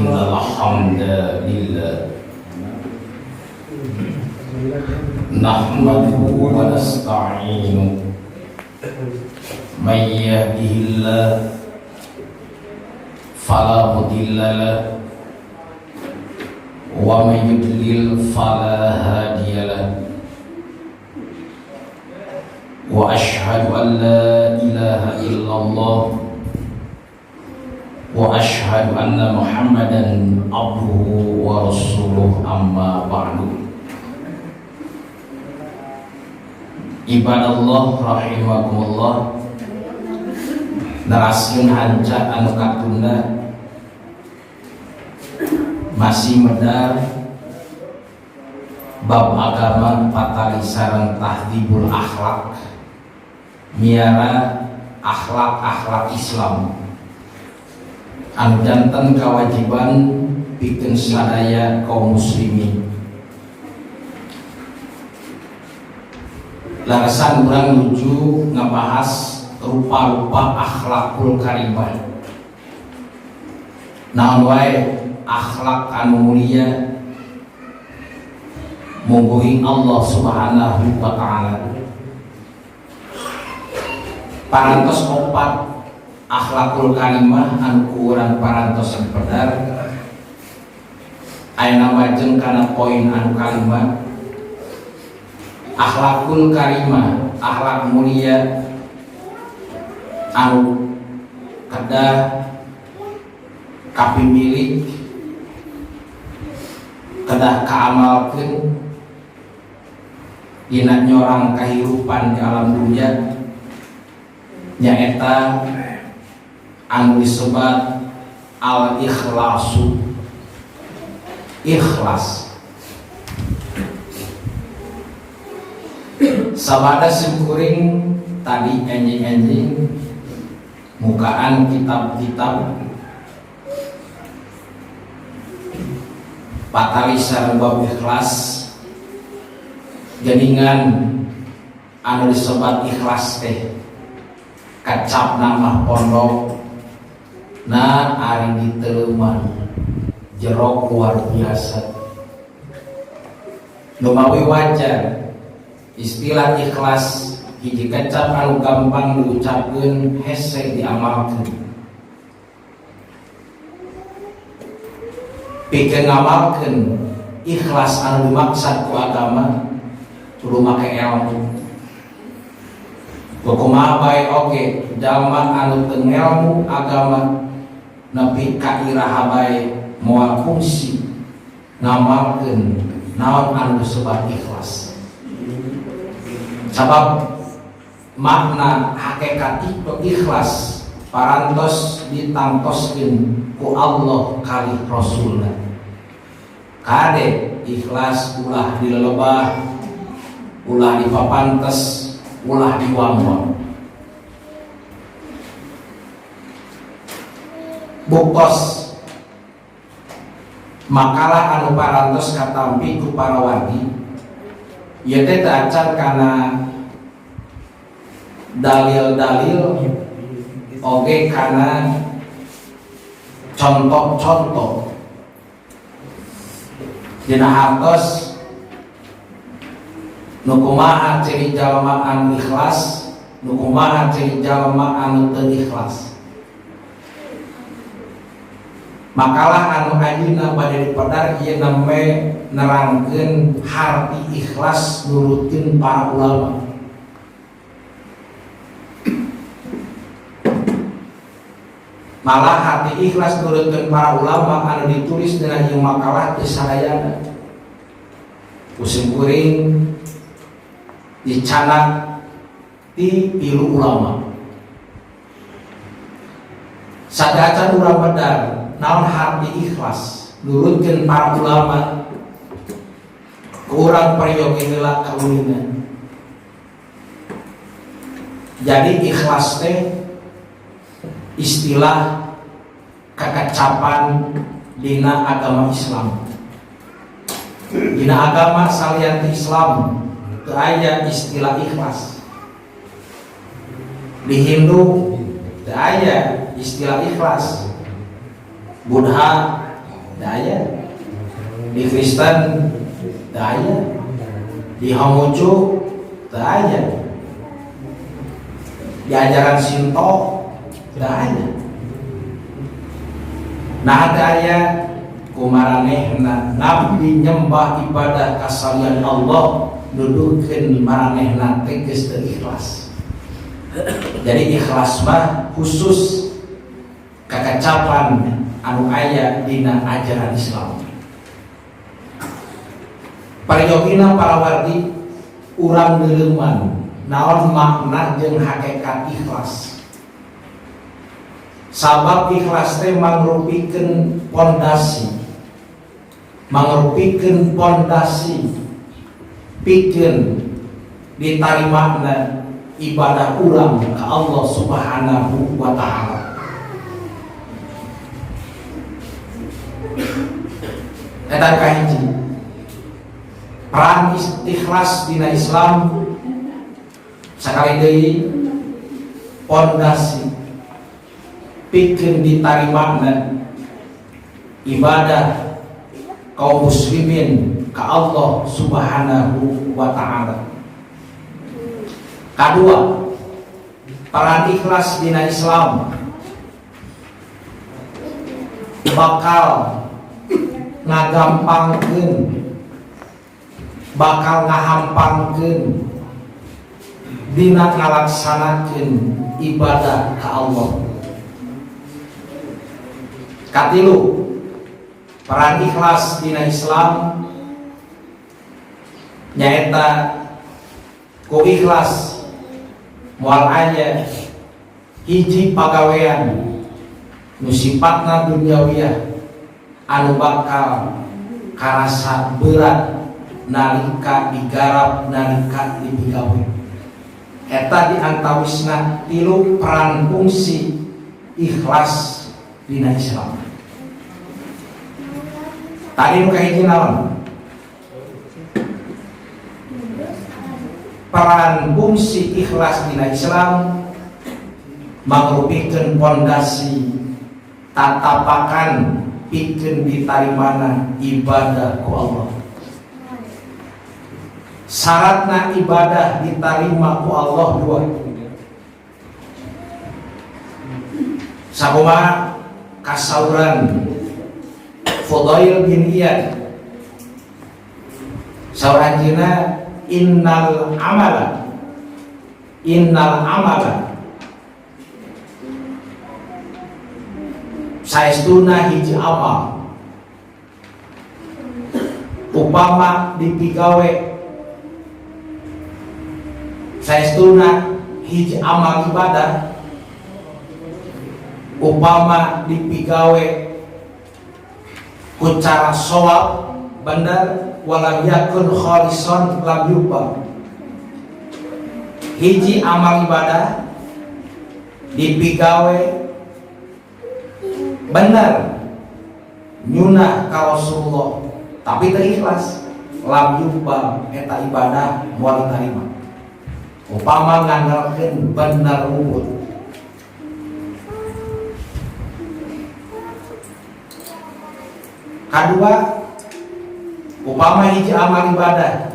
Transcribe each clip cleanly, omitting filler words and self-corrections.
إن الحمد لله نحمده ونستعينه من يهده الله فلا مضل له ومن يضلل فلا هادي له وأشهد أن لا إله إلا الله وأشهد أن محمدا عبده ورسوله أما بعد Ibadallah rahimakumullah. Naraskeun hanca anu katunda masih medar bab agama patali sareng tahdibul akhlak, miara akhlak-akhlak Islam anu janten kewajiban pikeun sadaya kaum muslimin. Larasan urang nuju ngabahas rupa-rupa akhlakul karimah. Naon wae akhlak anu mulia mungguing Allah Subhanahu wa taala. Parantos opat akhlakul karimah anu ku urang parantos pedar ayeuna majeng kana poin anu kalimah. Akhlakul karimah, akhlak mulia anu kedah kapimilik, kedah kaamalkeun dina nyorang kahirupan di alam dunya nyaeta anu disebat al-ikhlasu, ikhlas. Sabada simkuring tadi enjing-enjing mukaan kitab-kitab patali sareng bab ikhlas geningan anu disebat ikhlas teh kacap nama pondok na ari diteuman jerok luar biasa lumawi wajar. Istilah ikhlas hiji kecap anu gampang diucapkeun hese diamalkeun. Pikeun ngamalkeun ikhlas anu dimaksud ku agama kudu make ilmu. Kumaha bae oge jalma anu teu ngelmu agama nepi ka iraha bae moal fungsi ngamalkeun naon anu disebut ikhlas. Sabab makna hakikat itu ikhlas parantos ditangtoskeun ku Allah kali Rasulna. Kade ikhlas ulah dilelebah, ulah dipapantes, ulah diwangwang. Buktos makalah anu parantos katampi ku para wali ieu teh acan kana dalil-dalil oge kana contoh-contoh dina hartos nu kumaha ciri jalma anu ikhlas, nu kumaha ciri jalma anu teu ikhlas. Makalah anu ayeuna bade dipedar ieu name nerangkeun harti ikhlas nurutin para ulama. Malah hati ikhlas nurutin para ulama anu ditulis dina ieu makalah teu sadayana. Kusim kuring dicanak ti tilu ulama. Sadacan urang bedar naon harti ikhlas nurutkeun para ulama kurang peryogi heula kaulinan. Jadi ikhlas teh istilah kekacapan dina agama Islam. Dina agama salian Islam teu aya istilah ikhlas. Di Hindu teu aya istilah ikhlas. Buddha daya. Di Kristen daya. Di Hongkong daya. Di ajaran Shinto daya. Nah daya kumaranehna nabi nyembah ibadah kasalian Allah nuduhkeun maranehna teh geus teu ikhlas. Jadi ikhlas mah khusus kakacapan anu aya dina ajaran Islam. Pariyogina para wardi urang neuleuman naon makna jeung hakikat ikhlas. Sabab ikhlas teh mangrupikeun pondasi pikeun ditarimana ibadah urang ka Allah Subhanahu wa taala. Eta kahiji peran ikhlas dina Islam sakali deui pondasi pikeun ditarimana ibadah kaum muslimin ka Allah Subhanahu wa taala. Kedua, peran ikhlas dina Islam bakal ngahampangkeun dina ngalaksanakeun ibadah ka Allah. Katilu, peran ikhlas dina Islam nyaeta ku ikhlas moal aya hiji pagawean nu sifatna duniawiyah anu bakal karasa berat nalika digarap nalika dipigawe. Eta diantawisna tilu peran fungsi ikhlas dina Islam. Tadi nu kahiji naon? Peran fungsi ikhlas dina Islam mangrupikeun pondasi tatapakan pikeun ditarimana ibadah ku Allah. Syaratna ibadah diterima ku Allah dua. Sakumaha kasauran Fudail bin Iyad sauranjina innal amala saestuna hiji amal upama dipigawe saestuna hiji amal ibadah upama dipigawe ku cara shawab bener walam yakun khalisan lam yubah. Hiji amal ibadah dipigawe bener nyunah ka Rasulullah tapi teu ikhlas lam yubah eta ibadah moal ditarima. Upama ngandalkeun bener unggul. Kedua, upama hiji amal ibadah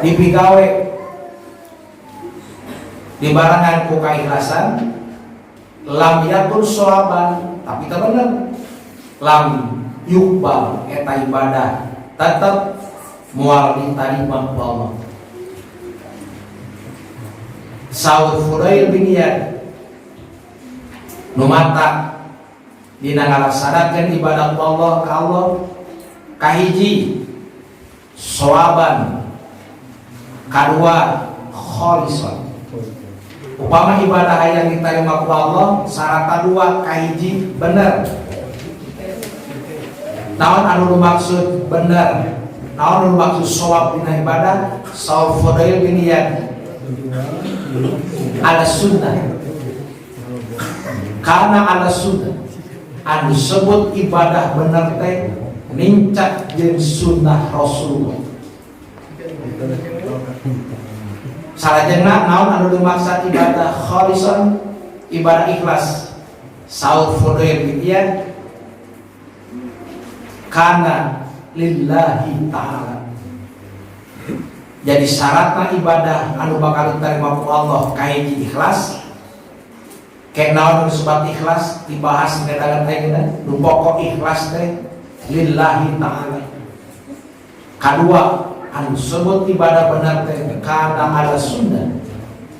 dipigawe dibarengan ku kaikhlasan lam yakun shawaban tapi teu bener lam yuqbal eta ibadah tetep moal ditarima ku Allah. Saud Fudail bin Iyad numata dina ngalaksanakeun ibadah Allah ka Allah kahiji shawaban, kadua khalisan. Upama ibadah yang diterima ku Allah syarat kadua kahiji bener. Naon anu maksud bener? Naon anu maksud shawab dina ibadah? Saud Fudail bin Iyad ala sunnah. Karena ala sunnah anu sebut ibadah bener teh nincak jeung sunnah Rasulullah. Salajengna naon anu dimaksud ibadah khalisan, ibadah ikhlas. Saud Fudail bin Iyad kana lillahi ta'ala. Jadi syaratna ibadah anu bakal diterima ku Allah kahiji ikhlas. Kayak naon disebut ikhlas dibahas di dalam ayat nu pokok ikhlas teh lillahi ta'ala. Kedua, anu sebut ibadah benar teh kana ala sunnah.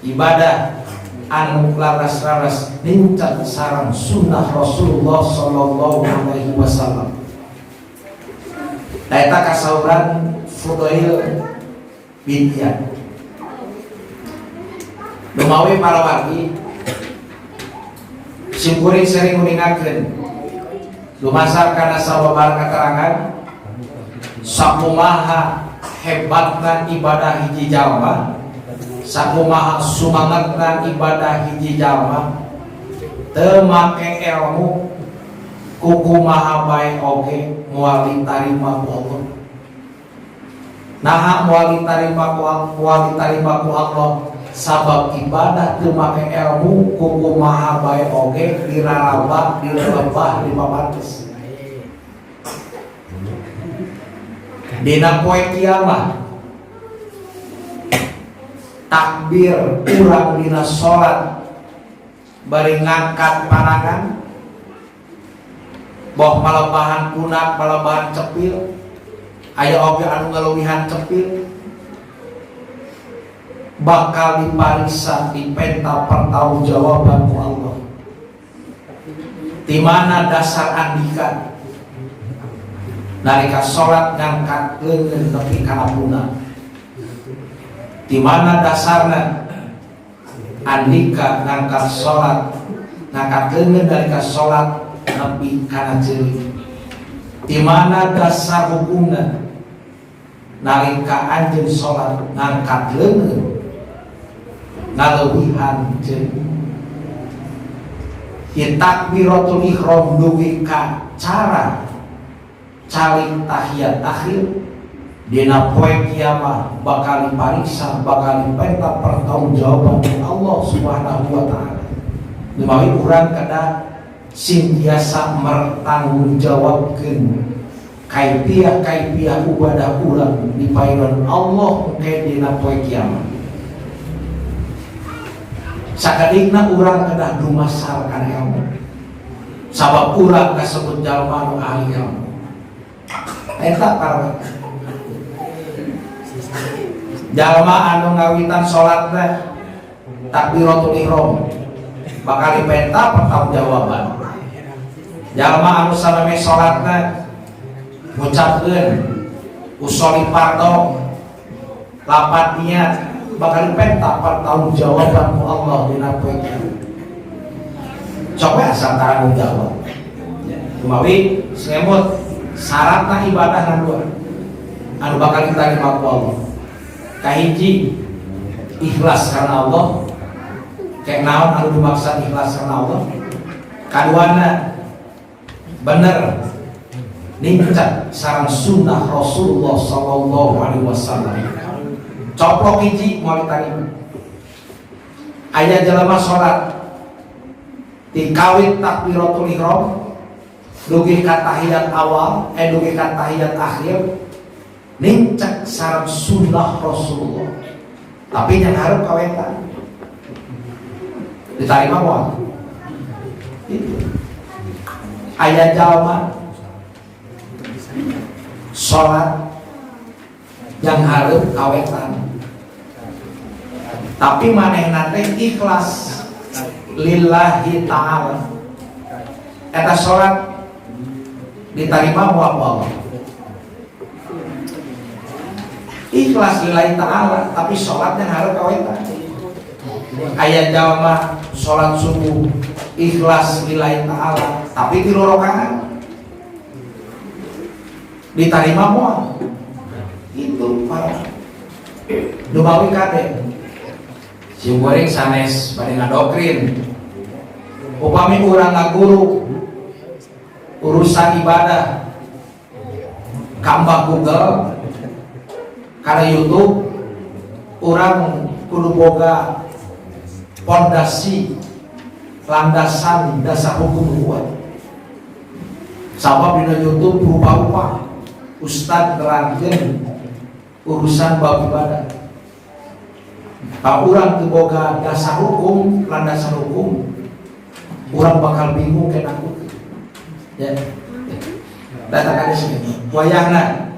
Ibadah anu laras-laras nincat sareng sunnah Rasulullah sallallahu alaihi wasallam. Eta kasauran Fudail bin Iyad. Dumawi para wargi simkuring sering nguningakeun lumasar kana sababar keterangan sakumaha hebatna ibadah hiji jalma, sakumaha sumangetna ibadah hiji jalma, teu make ilmu kukumaha bae oge moal ditarima ku Allah. Naha moal ditarima ku Allah sabab ibadah teu make ilmu kukumaha bae oge dirarabah dilebah dipapatos. Dina poe kiamat takbir urang dina salat bari ngangkat panangan boh malabahan kunak malabahan cepil aya oge anu ngaluwihan cepil bakal dipariksa dipenta pertanggungjawaban ku Allah. Di mana dasar andika nalika salat ngangkat leungeun nepi kana punah? Di mana dasarna andika ngangkat salat ngangkat leungeun nalika salat nepi kana ceuli? Di mana dasar hukumna nalika anjeun salat ngangkat leungeun ngaleuwihan ceuli? Takbiratul ihram duwi ka cara calik tahiyat akhir dina poe kiamat bakal dipariksa, bakal dipenta pertanggungjawaban Allah Subhanahu wa taala. Dumawi urang kada sintiasa mertanggungjawabkeun kaifiah ibadah urang di paeron Allah engke dina poe kiamat. Sakadikna urang kada dumasar kana ilmu. Sabab urang kasebut jalma nu ahli ilmu. Eta para jalma anu ngawitan salat teh takbiratul ihram bakal dipenta pertanggungjawaban. Jalma anu sameme salat teh ngucapkeun usoli fardhu lapat niat bakal dipenta pertanggungjawaban ku Allah dina poe kiamat. Coba asal tanggung jawab. Kumawi semut syaratna ibadah anu bakal diterima ku Allah. Kahiji ikhlas karena Allah. Kayak naon anu dimaksud ikhlas karena Allah? Kaduana bener nincat sareng sunnah Rasulullah sallallahu alaihi wasallam. Coplok hiji moal ditarima. Aya jalema salat dikawit takbiratul ihram dugi ka tahiyat awal dugi ka tahiyat akhir nincak sareng sunnah Rasulullah tapi yang harus kawetan diterima moal itu. Aya jalma salat yang harus kawetan tapi manehna teh ikhlas lillahi ta'ala. Eta salat diterima moal Allah ikhlas lillahi ta'ala tapi salatnya harus kawetan. Aya jalma salat subuh ikhlas lillahi ta'ala tapi 3 rakaat diterima moal itu para dumawi kade si goreng sanes bade ngadoktrin upami urang ngaguru urusan ibadah kambang Google kana YouTube urang kudu boga pondasi landasan dasar hukum kuat Sabab dina YouTube rupa-rupa ustad nerangkeun urusan bab ibadah. Kalau urang teu boga dasar hukum, landasan hukum, urang bakal bingung kena aku. Ya. Datang ka sini. Wayahna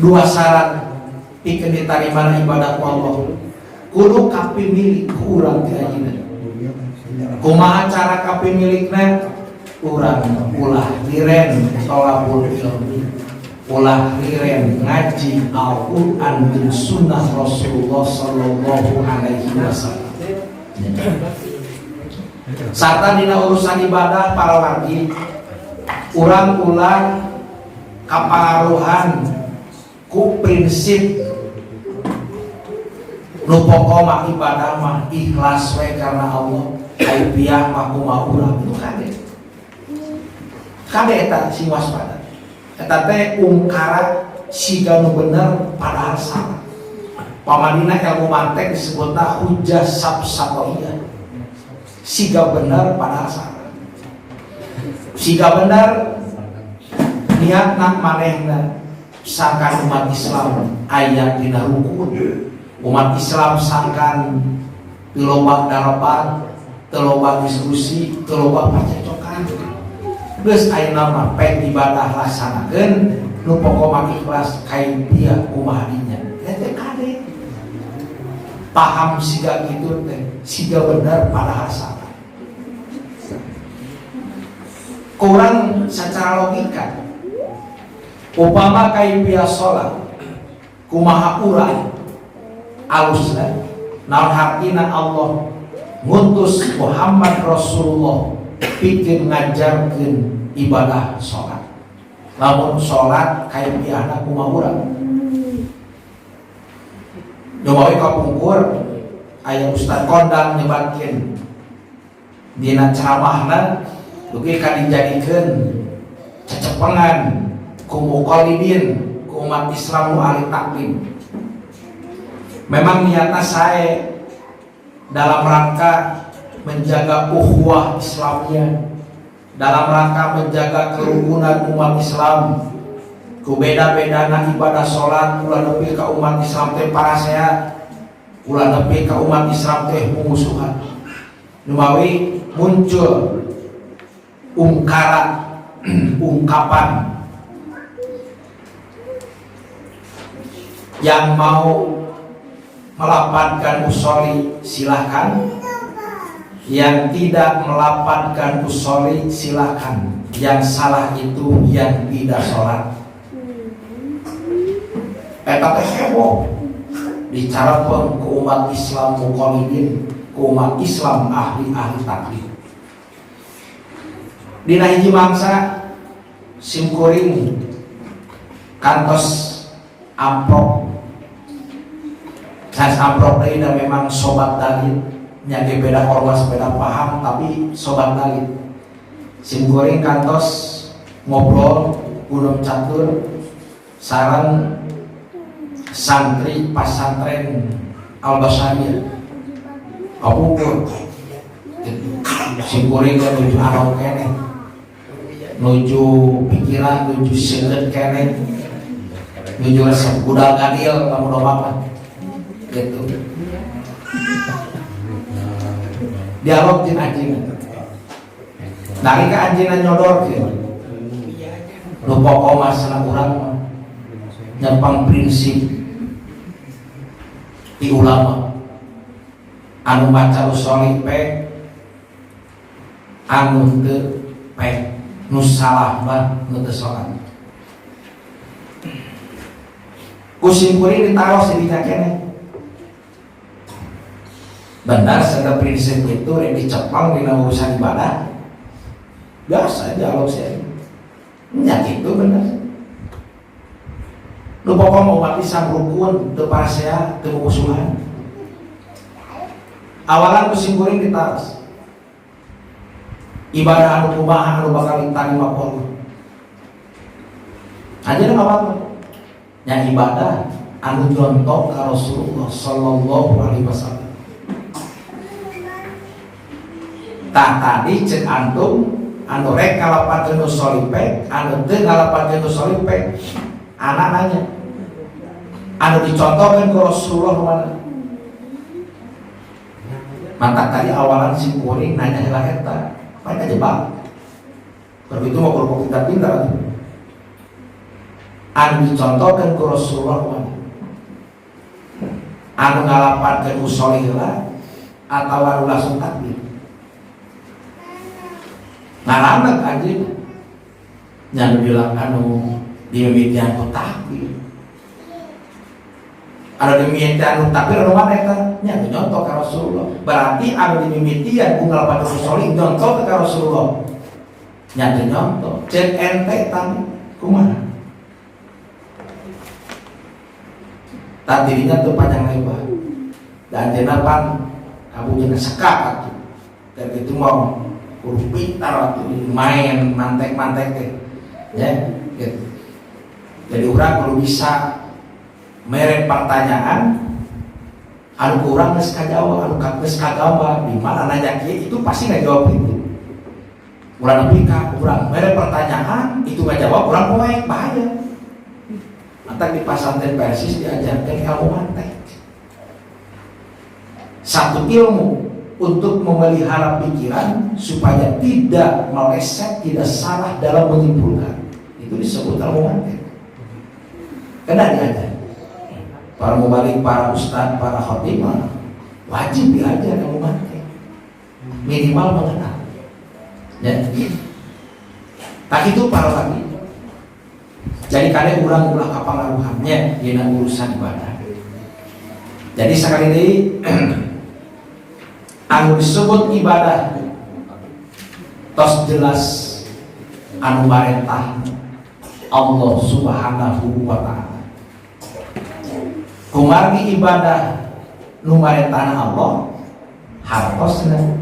dua syarat pikeun diterima ibadah ku Allah. Kudu kapimilik ku urang teh ayeuna. Kumaha cara kapimilikna? Urang ulah liren tholabul ilmi, ulah liren ngaji Al-Quran dan sunnah Rasulullah sallallahu alaihi wasallam. Sarta dina urusan ibadah para wargi urang ulah kapengaruhan ku prinsip nu pokok ibadah mah ikhlas we karena Allah, aibiah mah kumaha urang itu kade eta si waspada. Eta teh ungkara siga nu bener padahal salah. Pamadina ilmu mantek disebutna hujjah sabsakoiyah. Siga bener padahal salah. Siga bener niatna manehna sangkan umat Islam aya dina rukun. Umat Islam sangkan tilobak darapan, tilobak diskusi, tilobak pacecokan. Geus ayeuna mah pek ibadah laksanakeun nu pokok mah ikhlas kaifiah kumaha dinya. Eta kade. Paham siga kitu teh, siga bener padahal salah. Kurang secara logika. Upama kaifiah salat kumaha urang alusna naon hartina Allah ngutus Muhammad Rasulullah bikin ngajarkeun ibadah sholat. Lamun sholat kaifiahna kumaha urang. Nyobawe kapungkur aya Ustaz Kondang nyebatkeun dina ceramahna dugi ka dijadikeun cecepengan ku muqallidin ku umat Islam nu ahli taklim. Memang niatna sae dalam rangka menjaga ukhuwah Islamiyah, dalam rangka menjaga kerukunan umat Islam. Ku beda-bedana ibadah sholat ulah nepi ka umat Islam teh parasehat, ulah nepi ka umat Islam teh mumusuhan. Numawi muncul ungkapan yang mau melapatkan usolli silahkan, yang tidak melapatkan usolli silahkan. Yang salah itu yang tidak sholat. Eta teh heboh dicarakeun ku umat Islam muqallidin, ku umat Islam ahli-ahli taklim. Dina hiji mangsa simkuring kantos amprok. Saya amprok deui da memang sobat dalil. Nya ge beda ormas beda paham tapi sobat dalil. Simkuring kantos ngobrol gunung catur sareng santri pasantren Al-Basyariyah. Kapungkur simkuring ge nuju arau keneh, nuju pikiran, nuju seueut keneh, nuju resep budal gadil kamu domapan gitu. Dialog jeung anjeunna. Nalika anjeunna nyodorkeun nu pokok masalah urang mah nyepang prinsip di ulama anu maca usolli pek, anu teu pek, nu salah mah nu teu salat. Kusimkuring ditaros di dinya keneh. Benar segala prinsip itu yang dicepang di urusan ibadah. Biasa dialog saya. Nya gitu benar. Nu pokok umat Islam rukun, teu parasehat, teu musuhan. Awalan kusimkuring ditaros. Ibadah anu kumaha anu bakal ditarima ku Allah. Anjeunna apa? Nya ibadah anu nyontok ka Rasulullah sallallahu alaihi wasallam. tah tadi cek antum anu rek ngalapakeun solipek anu teu ngalapakeun solipek anak nanya anu dicontohkan ke Rasulullah mana mantap tadi awalan si kuring nanya helah eta mereka jebak begitu mau berpikir pintar anu dicontohkan ke Rasulullah mana anu ngalapakeun solihlah atau anu langsung takbir ngaramek aja yang bilang anu dimimitian ku takbir anu dimimitian ku takbir anu mana eta nya nyontok ka Rasulullah berarti anu dimimitian ku ngalapakeun solih nyontok ka Rasulullah nya nyontok cek ente tadi kumaha tadinya tuh panjang lebar dan jenapan kamu jangan sekak atuh dan itu mau urus pintar atuh main mantek-mantek teh ya gitu. Jadi orang kalau bisa merek pertanyaan anu kurang geus kajawab anu geus kagawab di mana nanya kieu itu pasti ngajawab itu urang nepi ka urang merek pertanyaan itu ngajawab urang poek bahaya mantak di pasantren Persis diajarkan ilmu mantek satu ilmu untuk memelihara pikiran supaya tidak meleset, tidak salah dalam menyimpulkan. Itu disebut ilmu mantek. Kena diajar. Para mubalik, para ustadz, para khotimah wajib diajar ilmu mantek. Minimal mengenal. Ya. Tak itu para lagi. Jadi kalian ulang-ulang kapangaruhannya di urusan ibadah. Jadi sekali ini anu disebut ibadah tos jelas anu marentah Allah Subhanahu wa ta'ala. Kumargi ibadah nu marentahna Allah hartosna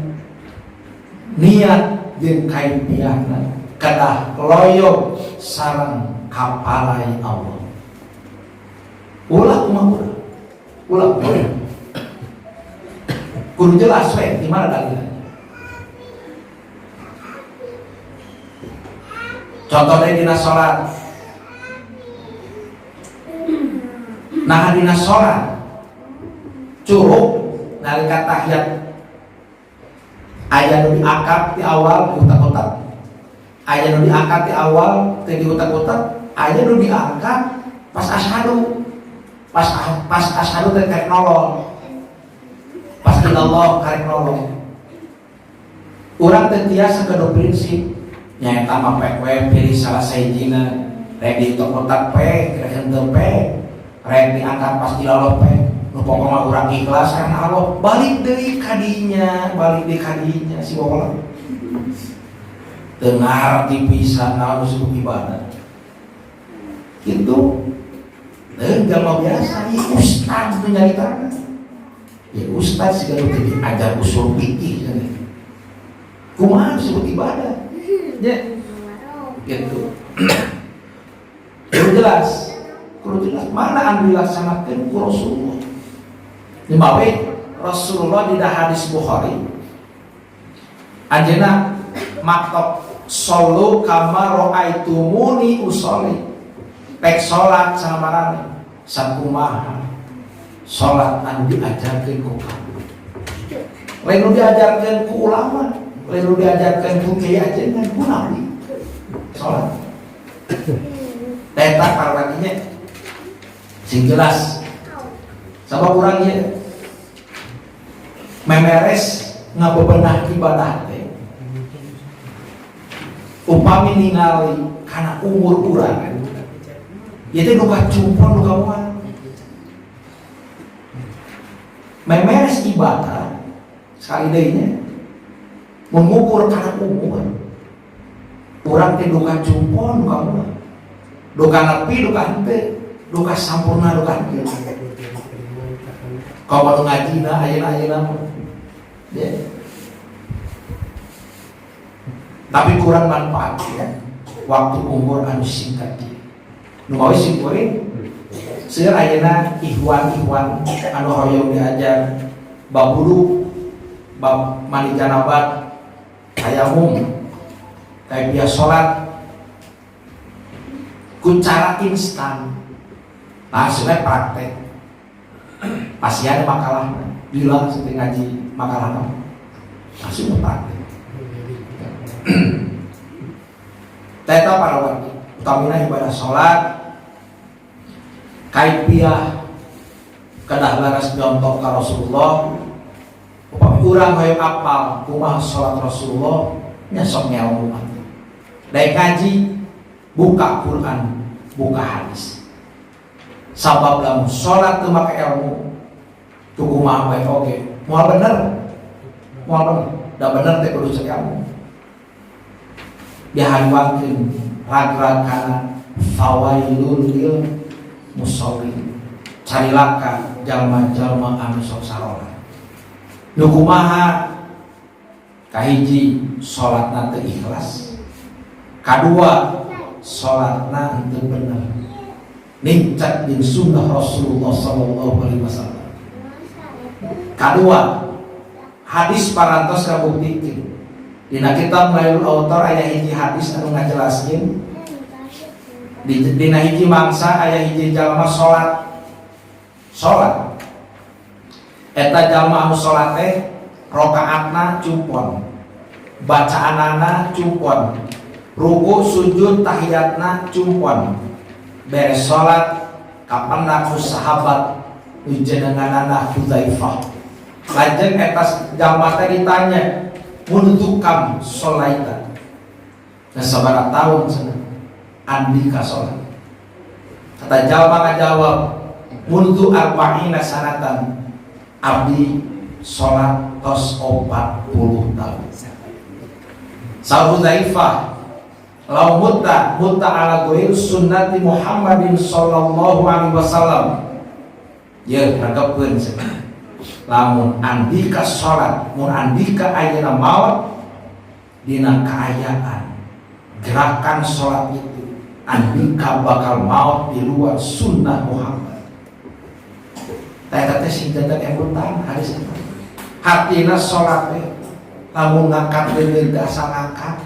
niat jeung kaimpiahna kedah loyo sareng kapalai Allah. Ulah kudu jelas we di mana dalilnya. Contohnya dina salat. Nah dina salat curug nalika tahiyat aya nu diangkat di awal diutak-utak. Aya nu diangkat di awal teu diutak-utak, aya nu diangkat pas asyhadu. Pas asyhadu teh karek nolol. Pas ilallah karek nolol. Urang teh tiasa kudu prinsip nya eta mah pek we pilih salah sahijina rek diutak-utak pek, rek henteu pek, rek diangkat pas ilallah pek. Nu pokona urang ikhlas karena Allah, balik deui ka dinya, si bola. Teu ngarti pisan naon disebut ibadah. Itu jalma biasa, ya ustaz itu nyaritakan. Ya ustaz segala itu diajar usul fikih kan. Kumaha disebut ibadah? Ya. Gitu. Kudu jelas. Mana anu dilaksanakeun ku Rasulullah? Di bae Rasulullah di hadis Bukhari. Anjeunna maktub sallu kama raaitumuni usolli. Pek salat samarane sakumaha salat anu diajarkeun ku kamu. Lain nu diajarkeun ku ulama, lain nu diajarkeun ku kiai ajengan ku nabi. Salat. Eta karwaninya sing jelas. Sabab urang ieu memeres ngabebenah ibadah teh. Upami ningali kana umur urang itu luka cumpon luka mual memeres ibadah sekali dehnya mengukur karena umur orang teh luka cumpon luka mual luka nepi luka hente luka sampurna luka hente kau baru ngajina ayeuna ya. Tapi kurang manfaat ya waktu umur anu singkat dia numawi simpuring seueur ayeuna ikhwan-ikhwan anu hoyong diajar bab wudu, bab mandi janabat, tayamum, kayak biasa sholat ku cara instan. Hasilnya praktek. Pasti ada makalah bilang seperti ngaji makalah kamu masih praktek. Teta para warga utamina ibadah sholat kaipiah kedah laras contoh ka Rasulullah upami urang hoyong apal kumaha sholat Rasulullah nya sok ngelmu daek ngaji buka Quran buka hadis sabab lamun sholat teu make ilmu tu kumaha bae oge moal bener da bener teh kudu cek ilmu dihanwakeun rag-rag kana fawailul lil musallin carilaka jalma-jalma anu sok sarolat nu kumaha kahiji salatna teu ikhlas kadua salatna teu bener nincak jeung sunnah Rasulullah sallallahu alaihi wasallam kadua hadis parantos kabuktikeun dina kitab Lailul Autar aya hiji hadis anu ngajelaskeun dina hiji mangsa aya hiji jalma salat eta jalma anu salat teh rakaatna cumpon bacaanana cumpon ruku sujud tahiyatna cumpon beres salat kapan ku sahabat ujenenganana Hudzaifah lajeng eta jalma teh ditanya mundu kam sholaita dan sabaraha tahun cenah andika sholat kata jalma ngajawab mundu arba'ina sanatan abdi sholat tos 40 tahun sahabat Hudzaifah lau mutta ala ghairi sunnati Muhammadin sallallahu alaihi wasallam ye hargapeun cenah lamun andika sholat mun andika ayeuna maot dina kaayaan gerakan sholat itu andika bakal maot di luar sunnah Muhammad teh sing jaga embutan hadis itu hatina sholat teh lamun ngangkat leungeun teh asal ngangkat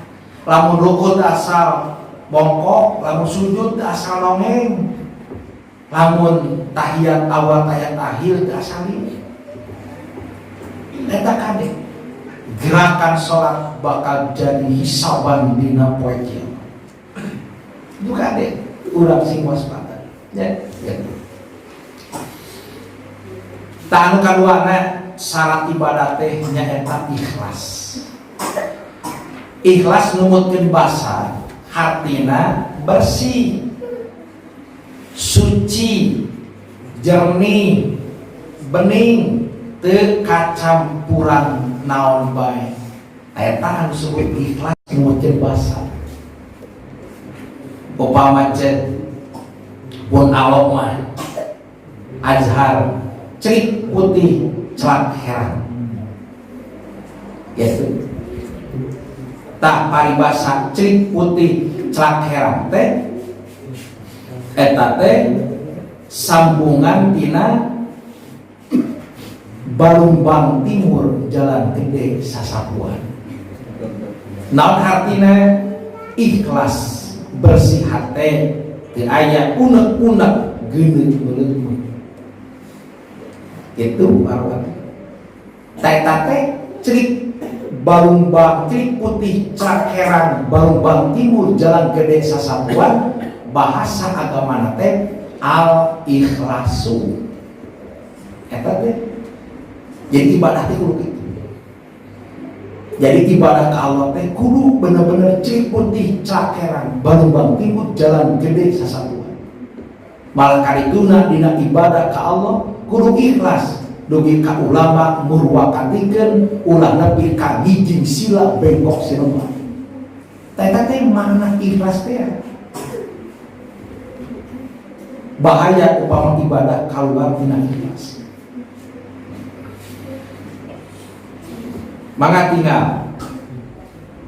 lamun rukun asal bongkok lamun sujud teh asal nongeng lamun tahiyat awal tahiyat akhir teh asal ini eta kadek gerakan sholat bakal jadi hisaban dina poe kiamat. Itu kadek urang sing waspada. Ya. Tanu kaduana syarat ibadah teh nyaeta ikhlas. Ikhlas numutkeun basa hartina bersih, suci, jernih, bening. Teu kacampuran naon bae eta anu disebut ikhlas numutkeun basa upama cek pun alok mah azhar cerik putih celak heran gitu tak paribasa cerik putih celak heran teh eta teh sambungan tina Balumbang Timur Jalan Gede Sasapuan. Naon hartina ikhlas bersih hate teu aya unek-unek geuneut meuleut. Itu arwah. Eta teh cerik Balumbang cerik putih celak heran Balumbang Timur Jalan Gede Sasapuan bahasa agamana teh al ikhlasu. Eta teh jadi ibadah teh kudu kitu. Jadi ibadah ka Allah teh kudu bener-bener cerik putih cakeran Balumbang Timur Jalan Gede Sasapuan. Malah karituna dina ibadah ka Allah kudu ikhlas. Dugi ka ulama murwakatikeun ulah nepi ka hijing sila bengkok silemah. Eta teh makna ikhlas teh. Bahaya upama ibadah kaluar tina ikhlas. Mangga tinggal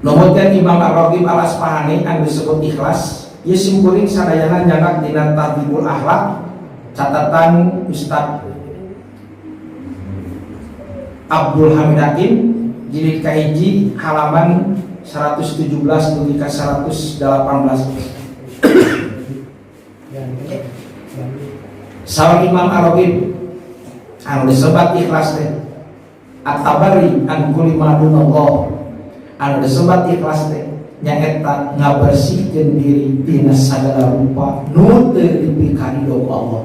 nomorkan Imam Ar-Raghib Al-Asfahani yang disebut ikhlas ieu simkuring sadayana nyanak dina Tahdhibul Akhlaq catatan Ustaz Abdul Hamid Hakim jilid kahiji halaman 117 dugi ka 118. Sawan Imam Ar-Raghib anu disebat ikhlas teh At-Tabari an kulli ma dunallah anu disebat ikhlas teh nyaeta ngabersihkeun diri tina sagala rupa nu teu dipikari ku Allah.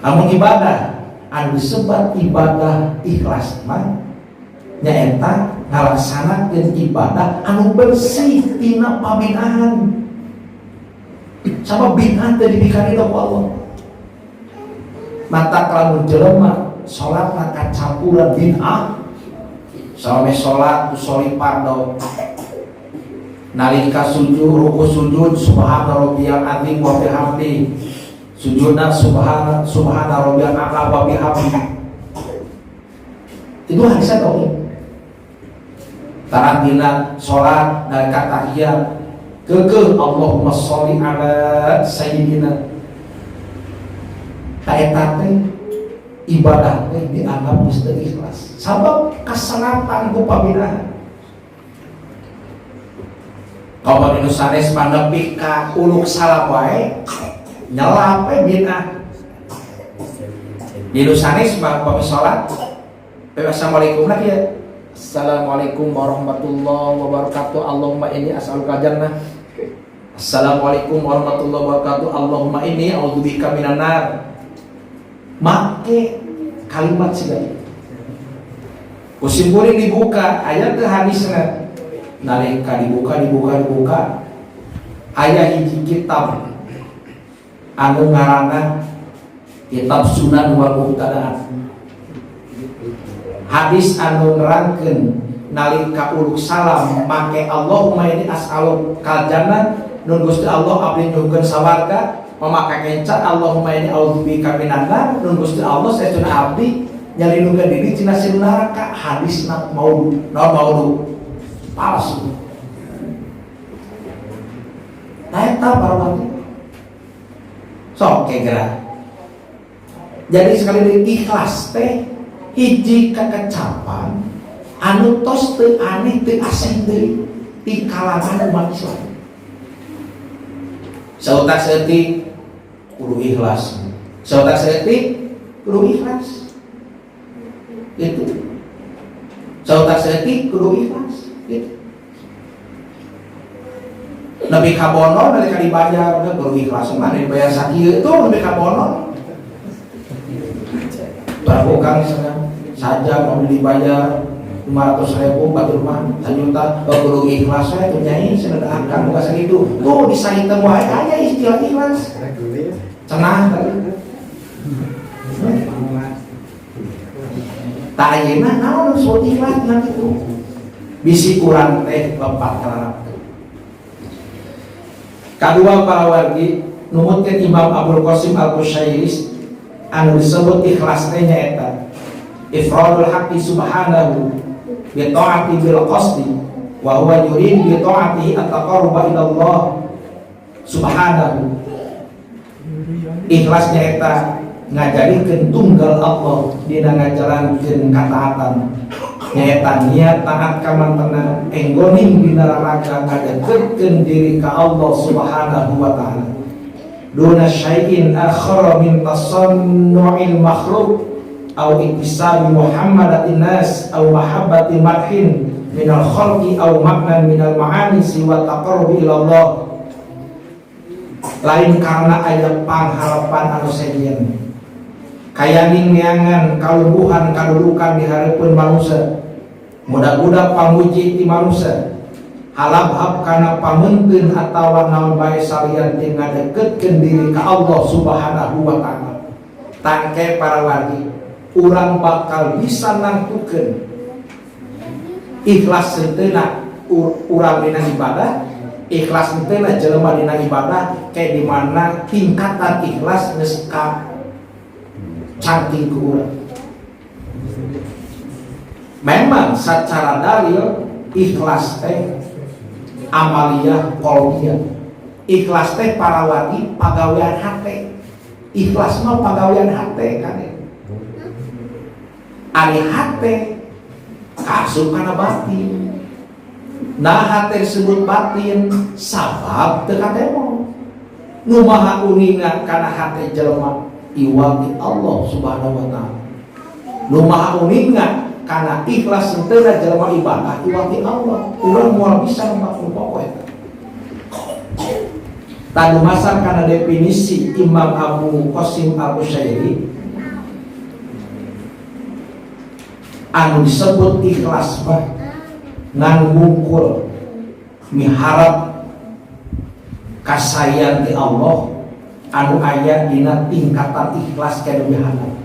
Amun ibadah anu disebat ibadah ikhlas mah nyaeta ngalaksanakeun ibadah anu bersih tina pabinaan. Sama bid'ah teu dipikari ku Allah. Mata kalamun jelema salatna kacampuran bid'ah. Salame salat usoli fardu. Nalika sujud ruku sujud subhana rabbiyal azim wa bihamdi. Sujudna subhana rabbiyal a'la wa bihamdi. Itu hadisnya tauhid. Tarantina salat nalika tahiyat keke Allahumma sholli ala sayyidina. Taeta teh ibadah teh dianggap geus teu ikhlas. Sabab kasalatan ku pabinaan. Kalau di sanes nepi ka uluk salam wae nyelap we bid'ah. Di sanes mah pami salat assalamualaikum lagi ya. Assalamualaikum warahmatullahi wabarakatuh. Allahumma inni as'aluka jannah. Assalamualaikum warahmatullahi wabarakatuh. Allahumma inni a'udzubika minan nar. Make kalimat segala. Kusimpurin dibuka ayat ke hadisna. Nalika dibuka aya hiji kitab anu ngaranna kitab Sunan wal Muqtadaat. Hadis anu nerangkeun nalika uluk salam make Allahumma inni as'aluka jannah nun Gusti Allah abdi nyuhkeun sawarga. Memakai kencat Allahumma inni a'udzubika minan nar nun Gusti Allah saestuna abdi nyalindungan diri tina silu neraka. Hadisna maudhu palsu. Nah eta para wali sok kegera. Jadi sekali lagi ikhlas teh hiji kakecapan anu tos teu aneh teu asing deui di kalangan umat Islam. Sautak seeutik kudu ikhlas. Sautak seeutik kudu ikhlas. Itu. Sautak seeutik kudu ikhlas. Gitu. Nabi kabono nalika dibayar kudu ikhlas mah dibayar sakieu itu nabi kabono. Prabu kang saja mau dibayar 500.000 batu rumah 1 juta kudu ikhlas we tuh nyai cenah akan buka sakitu. Tuh disahitem wae aya istilah ikhlas. Cenah tadi. Tak ayeuna naon disebut ikhlas nanti itu. Bisi kurang teh lepat kana. Kadua para wargi numutkeun Imam Abdul Qasim Al-Qusyairis anu disebut ikhlas teh nyaeta ifradul haqqi subhanahu bi ta'ati bil qasdi wa huwa yurid bi ta'atihi at-taqarruba ila Allah subhanahu. Ikhlas nyaeta ngajarikeun tunggal Allah dina ngajalankeun kataatan nyaeta niat taat kamantena enggoning dina raraga ngadekeutkeun diri ka Allah subhanahu wa ta'ala duna syai'in akhara min tasannu'il makhluk au iktisabi muhammadatin nas au mahabbati madhin minal khalqi au maknan minal ma'ani siwa taqarrubi ila Allah. Lain karena aya pangharapan anu sejen kayaning neangan kalumbuhan kadudukan di hareupeun manusia mudah-mudah pamuji ti manusia halab-hab kana pamenteun atawa naon bae salian teu ngadekeutkeun diri ka Allah subhanahu wa ta'ala. Tangke para wargi urang bakal bisa nangtukeun ikhlas seunteuna urang dina ibadah, ikhlas seunteuna jelema dina ibadah kayak di mana tingkatan ikhlas geus ka cantik ku urang. Memang secara dalil ikhlas teh amaliyah qalbiyah. Ikhlas teh para wali pagawean hate. Ikhlas mah pagawean hate kan. Ari hate kasub kana batin. Nah tersebut batin sabab teu katemo. Nu maha uningan kana hate jelema iwati Allah Subhanahu wa taala. Nu maha uningan kana ikhlas teu jelema ibadah iwati Allah. Urang moal bisa memaklum pokok eta. Tanu masar kana definisi Imam Abu Qasim Al-Qushairi anu disebut ikhlas mah ngan ngungkul miharap kasayan ti Allah anu aya dina tingkatan ikhlas kaluwihanan,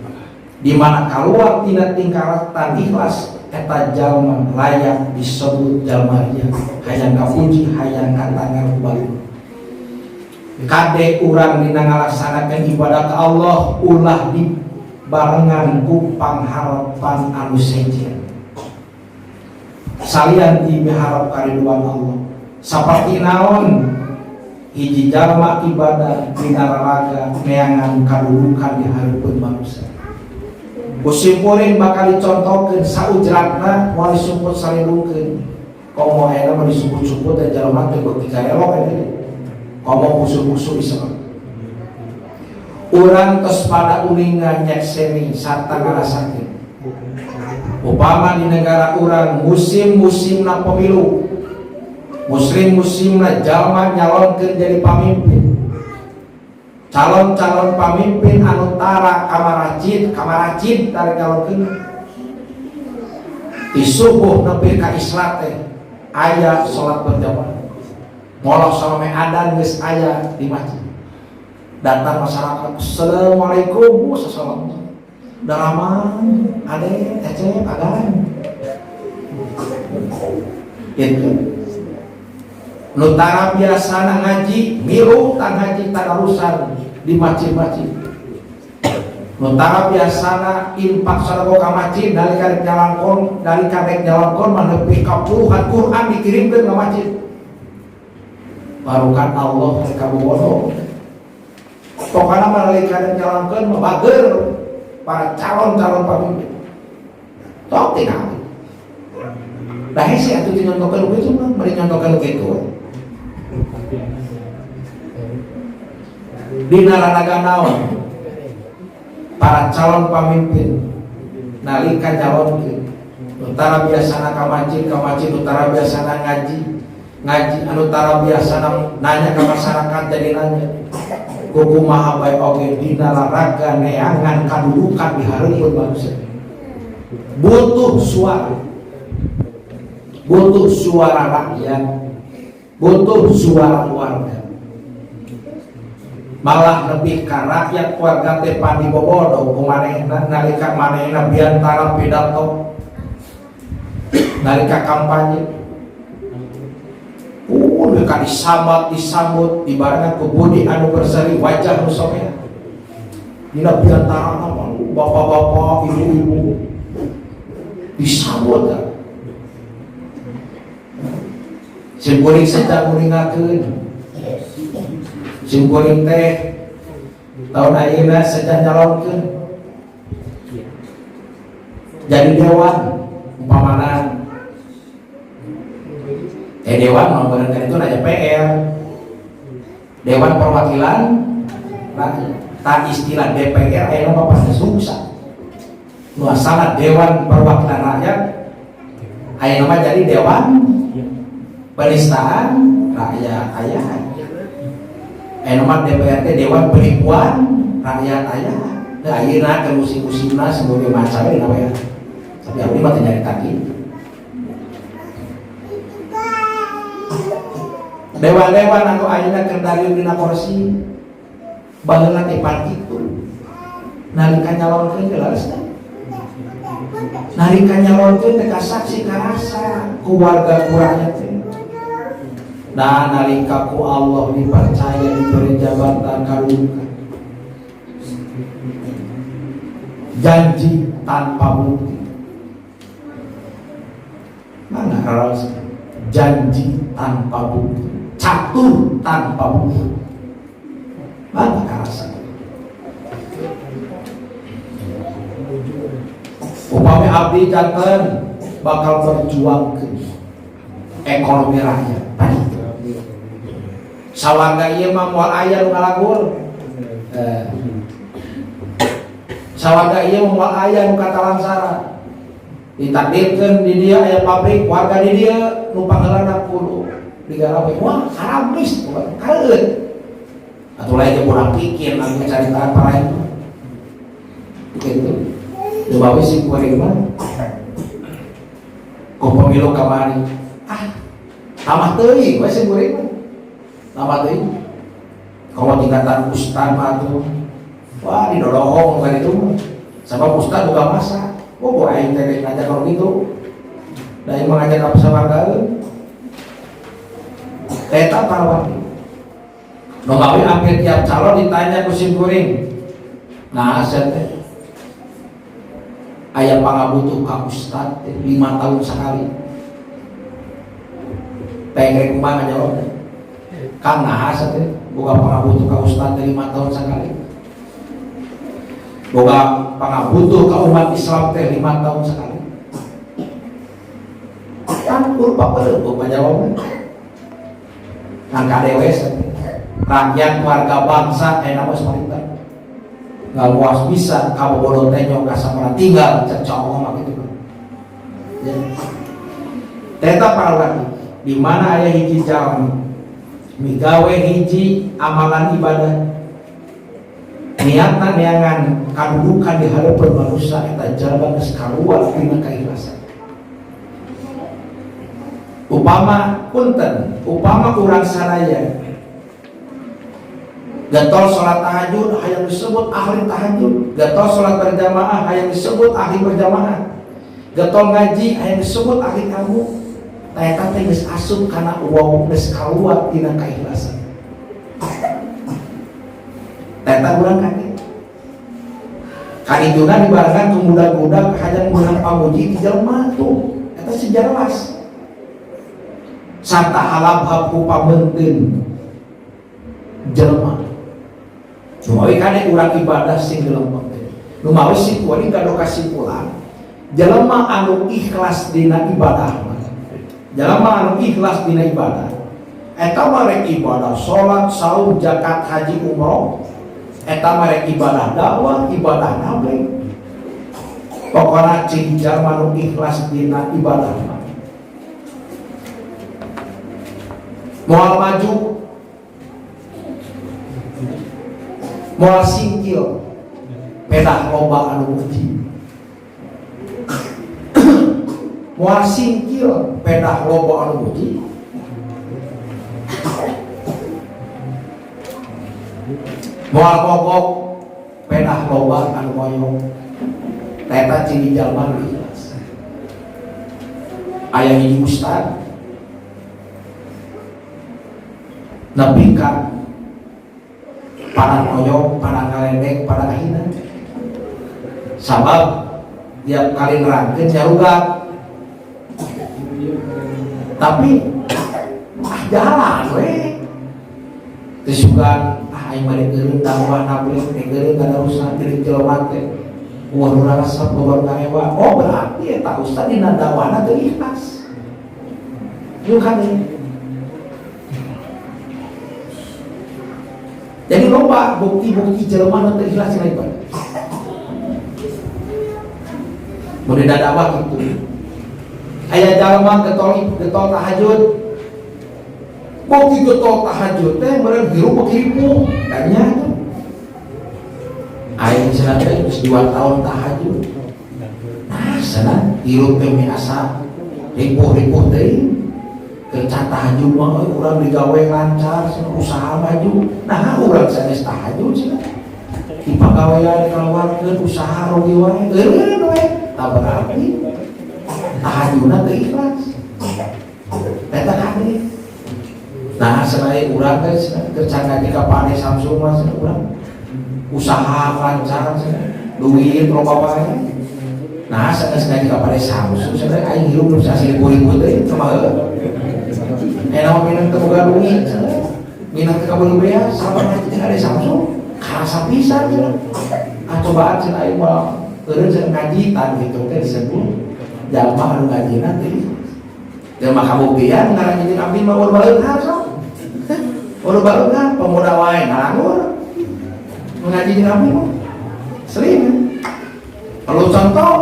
di mana keluar tina tingkatan ikhlas eta jalma layak disebut jalma riya hayang kapuji hayang katangar balik. Kade urang dina ngalaksanakeun ibadah ka Allah ulah dibarengan ku pangharapan anu sejen. Salian ti miharap kariduan Allah. Saperti naon hiji jalma ibadah dina raraga neangan kadudukan di hareupeun manusia. Kusimpuleun bakal dicontohkeun saujratna moal disumput salilungkeun. Komo aya mah disumput-sumput dan jalma teh beuki karelok eta. Komo musuh-musuh Islam. Urang tos pada uningan nyekseni sarta ngarasakeun. Upama di negara urang musim-musimna pemilu, musimna jalma nyalonkeun jadi pamimpin. Calon-calon pamimpin anu tara kamaracid tarik nyalonkeun. Di subuh nepi ka islat teh aya salat berjamaah. Molos salame adan geus aya di masjid. Datang masyarakat, assalamualaikum, wassalamualaikum. Daraman, ade, ece, agan. Itu. Nutara biasa ngaji, milu tak ngaji tadarusan di masjid-masjid. Nutara biasa infak sadaqah ka masjid dari karek jalan kon manepi ka puluhan Quran dikirimkeun ka masjid. Barukan Allah mereka bodoh. Pokoknya malaikat jalankan membager para calon-calon pemimpin. Tok tinggal. Dah sih atuh dinyontokeun begitu mah, mari nyontokeun kitu. Dina raraga naon? Para calon pemimpin nalika nyalonkeun. Utara biasana ka masjid, utara biasana ngaji anu tara biasana nanya ke masyarakat jadi nanya. Kumaha bae oge dina raraga neangan kadudukan di hareupeun manusia. Butuh suara rakyat, butuh suara warga. Malah lebih ka rakyat warga teh pandi bobodo kumanehna nalika manehna biantara pidato nalika kampanye. Mereka disambut dibarengan ku budi anu berseri wajah nu somea. Dina biantara bapak-bapak, ibu-ibu disambut kan. Simkuring sedang muringakeun. Simkuring teh tahun ayeuna sedang nyalonkeun. Jadi dewan umpamana dewan menggunakan itu aja PR, Dewan Perwakilan rakyat. Tak istilah DPR aya nama pasti susah. Nu asana Dewan Perwakilan Rakyat aya nama jadi Dewan Penistaan Rakyat aya. Aya nama DPR teh Dewan Penipuan Rakyat aya. Da ayeuna ke musim-musimna sebagai macam namanya. Tapi abdi mah teu nyarita kitu. Dewan-dewan anu ayeuna keur darieu dina kursi baheula teh pan kitu. Nalika nyalonkeun teh laresna. Nalika nyalonkeun teh kasaksi karasa ku warga kurangnya teh. Nah nalika ku Allah dipercaya diberi jabatan kadudukan. Janji tanpa bukti. Mana harus janji tanpa bukti. Catur tanpa bukti. Mana karasa? Upami abdi janten bakal berjuangkeun ekonomi rakyat. Sawangga ieu mah moal aya nu ngalagur. Sawangga ieu mah moal aya nu katalansara. Ditakdirkeun di dia aya pabrik, warga di dia nu pangheulana kudu digarawe. Wah, haram geus, kareut. Atuh lain kurang pikir anu caritaan para itu. Gitu. Coba we si kuring mah. Ku pemilu kamari. Tamah teuing we si kuring mah. Tamah teuing. Kalau tingkatan ustad mah tuh. Wah, didodohong kan itu mah. Sabab ustad juga masak. Oh, boleh aing teh ngajak orang itu. Da ieu ngajak apa sawargaeun. Eta parawati. Nu gawe hampir tiap calon ditanya ku sim kuring. Nah, aset teh. Aya pangabutuh ka ustad 5 tahun sekali. Pengen kumaha ngajawab. Kang nah aset teh boga pangabutuh ka ustad 5 tahun sekali. Boga pangabutuh ka umat Islam teh 5 tahun sekali. Kan kurpa beuleuh boga jawabna. Nang kadewe rakyat warga bangsa aya nama semarita. Nggak luas bisa kabobodo teh nyong kasamana tinggal cecok mah gitu kan. Ya. Teta parawati di mana aya hiji jalmi migawe hiji amalan ibadah niatna neangan kadudukan di hadapan manusia eta jalma geus kaluar tina kaikhlasan. Upama urang sadaya gatol sholat tahajud hayang disebut ahli tahajud, gatol sholat berjamaah hayang disebut ahli berjamaah, gatol ngaji hayang disebut ahli kamu. Eta teh geus asup kana wow geus kaluar tina kaikhlasan. Eta urang kaki. Kadituna dibarengan ku budak-budak hayang meunang pamuji ti jelema tuh. Eta sejelas. Sarta halap ku pamenteun jelema. Lumawi kane urang ibadah sing gelembang teh. Lumawi si kuring kado kasimpulan. Jelema anu ikhlas dina ibadah. Jelema anu ikhlas dina ibadah. Eta mah rek ibadah salat, saum, zakat, haji, umroh. Eta mah rek ibadah dakwah, ibadah nabi. Pokona cing jelema anu ikhlas dina ibadah. Moal maju moal singkil pedah loba anu uji. Moal singkil pedah loba anu uji. Moal mogok pedah loba anu moyong. Eta ciri jalma nu ikhlas. Aya hiji ustad nepi ka para koyok, para ngalendek, para kahina. Sabab tiap kali nerangkeun nyarugat. Tapi jalan we. Terus juga aing bari geureun dakwah nabi teh geureun kada usah diri jelema teh. Wah nu rasa babar kaewa. Oh berarti eta ustad dina dakwahna teu ikhlas. Ieu kan jadi loba bukti-bukti jelema nu teu ikhlas dina ibadah. Mun dakwah kitu. Aya jalma getol tahajud. Bukti getol tahajud teh meureun hirup pakiripu. Tanya tuh. Aing cenah teh geus 2 tahun tahajud. Nah, cenah hirup teh asa ripuh-ripuh teh. Kerja tahajud mah urang digawe lancar, usaha maju. Nah, urang sanes tahajud cenah. Di pagawean kaluarkeun usaha rugi wae. Eureun we. Tah berarti tahajudna teu ikhlas. Eta kade. Nah, selain urang teh kerja ngaji ka Pak Samsung mah urang usaha lancar cenah. Duit loba wae. Nah, sanes ngaji ka Pak Samsung cenah aing hirup nu sasiribu-ribu teh kumaha. Enak minum terbuka duit, minum kabel bea, sama nanti ada Samsung, karasa pisan je. Cobaan cina aing mah, eureun cenah ngaji tan gitu teh disebut jalma anu ngajina teh jelema kabuktian ngaran jeung abdi mah ulah baleungan sok ulah baleungan pemuda wae nganggur ngaji jeung abdi mah sering kalau contoh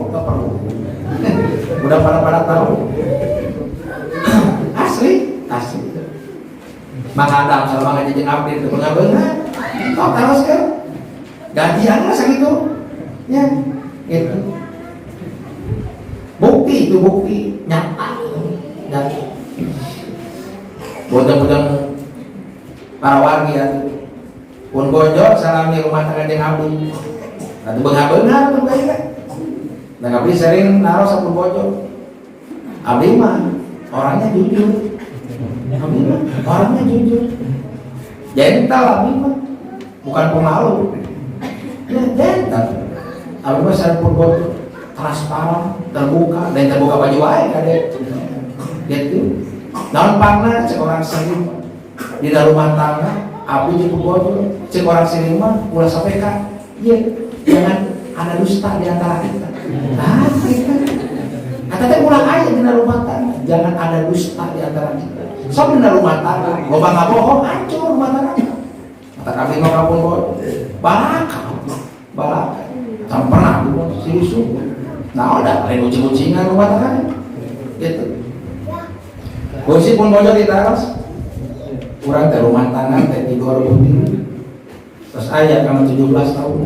nggak perlu udah pada tahu asli Mang Adam sama ngaji jeung abdi teu beungan tok terus kan gantian lah sakitu ya gitu bukti itu bukti nyata dan bodang-bodang para warga pun bojor salami rumah tangga jeung abdi atuh beunghar-beunghar teh bae dan abdi sering naros sapun bojor abdi mah orangnya jujur abdi mah orangnya jujur gentle abdi mah bukan pemalu ya gentle abdi mah sapun bojor transparan terbuka dan terbuka baju wae kade gitu naon pangna cek orang sering di dalam rumah tangga abdi jeung bojor cek orang sering mah ulah sampeka ieu jangan ada dusta di antara kita nah kita kata teh ulang aya di rumah tangga jangan ada dusta di antara kita sok di rumah tangga loba ngabohong hancur rumah tangga kata kami mah kapun bojor balaka tak pernah serius nah udah lain ucing-ucingan rumah tangga gitu kursi pun bojor di teras kurang teh rumah tangga teh tidur berdiri terus ayah kamu 17 tahun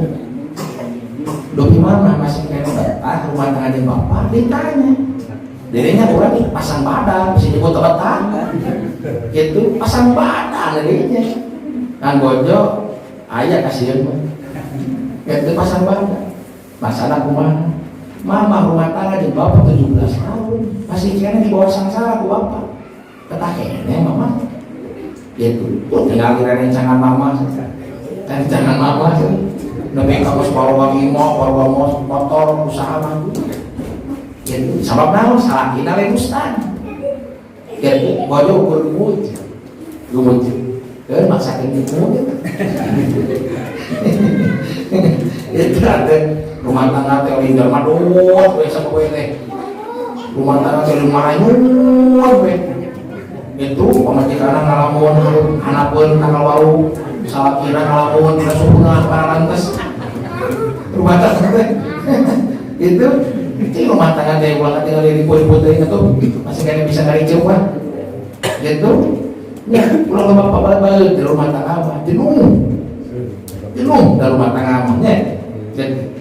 do gimana masih kayak betah rumah tangga jeung bapak ditanya dirinya urang pasang badan bisa nyebut betah gitu pasang badan dirinya kan bojo ayah kasieun mah gitu pasang badan masalah kumaha mama rumah tangga jeung bapak 17 tahun masih kena di bawah sangsara ku bapak ketah kene mama gitu tinggal kira jangan mama kan jangan mama lebih kamu bawa motor usaha mah gitu sabab naon salah kita we ustad gitu bojo ukur lumut kan maksakeun gitu itu ada rumah tangga teh linggar madot we sama we teh rumah tangga teh marayun we itu pamajikan ngalamun hanapeun tanggal wau salah kira ngalamun kita sukungan para lantas rumah tangga teh itu rumah tangga teh ulang tinggal di ribut-ribut teh itu masih kan bisa dari coba gitu ya ulang bapak balik di rumah tangga mah jenuh di rumah tangga mah ya jadi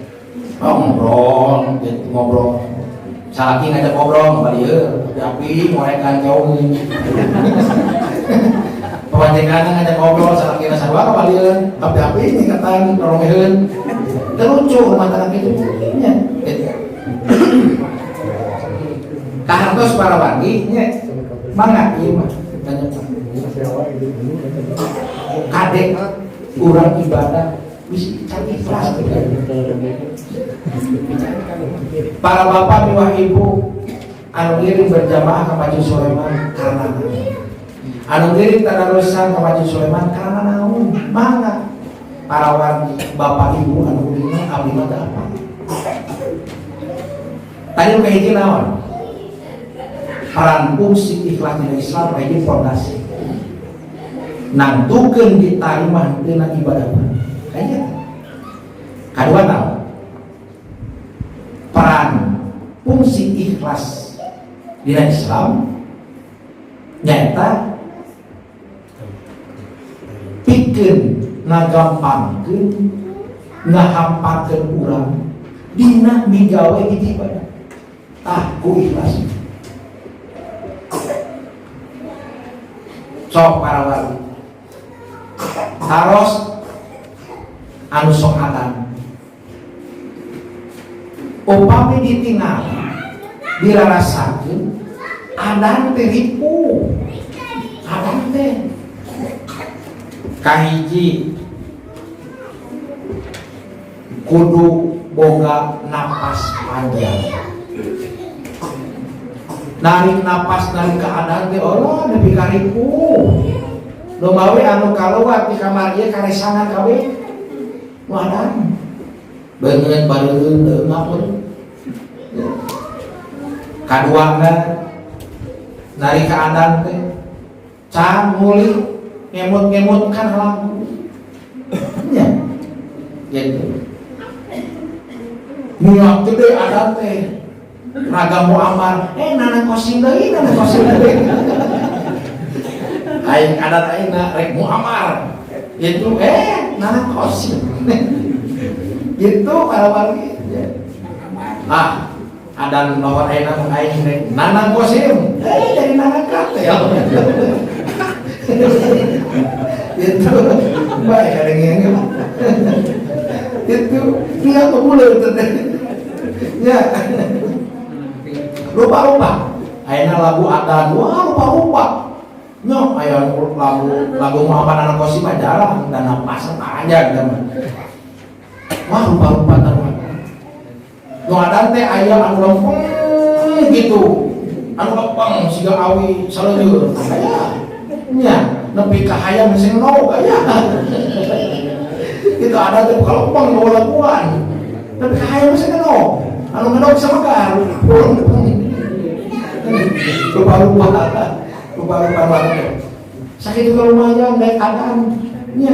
ngobrol gitu ngobrol salaki ngajak ngobrol kembali ya tapi ngorekan jauh pemanjangan ngajak ngobrol salaki nasa dua kembali ya tapi ini katan romeheun terlucu rumah tangga gitu ya kahartos para wargi nya mangga ieu mah tanya kadek urang ibadah bisa cari ikhlas para bapak miwah ibu anu ngiring berjamaah ke Masjid Sulaiman karena anu ngiring tadarusan ke Masjid Sulaiman karena naon mangga para wargi bapak ibu anu ngiring abdi mah apa tadi udah hiji naon peran fungsi ikhlas di Islam hiji fondasi nantukeun diterima dina ibadah kayaknya kedua naon peran fungsi ikhlas di Islam nyata pikeun ngagampangkeun ngahampakeun urang dina migawe hiji ibadah ku ikhlas sok para wali harus anu sok adan upami ditinggal dirarasakeun adan teh ripu adan teh kahiji kudu boga napas panjang narik napas narik keadaan teh Allah nepi ka ripu loba we anu kaluar di kamar ieu karesangan kabeh wadan beungeut bareureun teu ngapun Kaduana nari keadaan teh can muli ngemut-ngemut kan lagu nya gitu. Muak gede adat teh raga muamar nana kosim deui aing adat aingna rek muamar itu nana kosim gitu para wargi adan nomor aina mun aing rek nana kosim jadi nana katel itu bae ada ngenge itu dia kebule teh ya lupa ayeuna lagu adan wah lupa nyok aya lagu Muhammad anak kosim mah jarang dan napas aja gitu wah lupa teman nu adan teh aya anu lempeng gitu anu lempeng siga awi saleur aya nya nepi ka hayam sing no aya itu ada teh bukan lempeng nu laguan nepi ka hayam sing no anu ngenog sama kan lupa banget sakit juga lumayan naik adan nya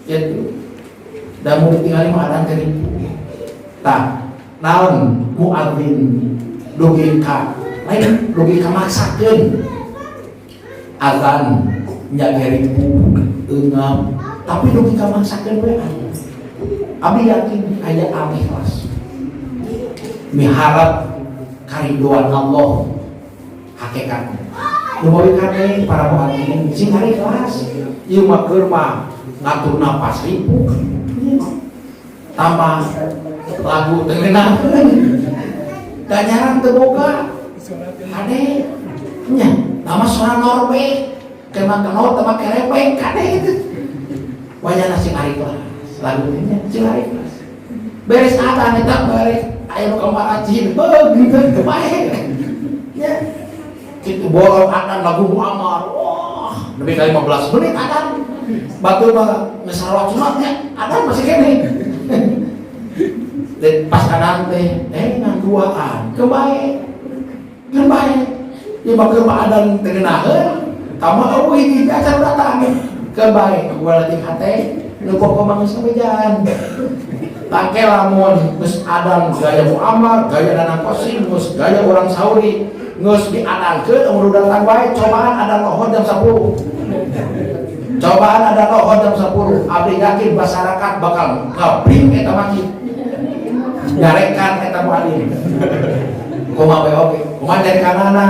itu dan mau ditinggali mah adan teh tah naon muadzin logika lain logika maksakeun azan nya ribu eungam tapi logika maksakeun we abdi yakin aya abdi ikhlas miharap karidoan Allah hakikatnya lumawi kane para muadzin sing hari kelas ieu mah keur mah ngatur napas ribu tambah lagu teu ngeunahkeun ganjaran teu boga kade nya nama suara norbe kemah kenot teh make repeng kade itu wayana sing hari kelas lagu nya sing hari kelas beres adzan eta beres aya nu kamar acin gitu bae ya kitu bolong adzan lagu muamar wah lebih dari 15 menit adzan batu mah geus salat sunatnya adzan masih kene dan pas adzan teh ngan duaan kebae ieu mah keur adzan teu ngeunaheun kamu eueuh hiji acan datang kebae gua leutik hate nu pokok geus sampejan pake lamun geus adzan gaya muamar gaya dana kosim geus gaya urang sauri geus diadankeun umur datang bae cobaan adzan lohor jam 10 cobaan adzan lohor jam 10 abdi yakin masyarakat bakal ngabring eta masjid ngarekan eta muadzin kumaha bae oge kumaha dari kanana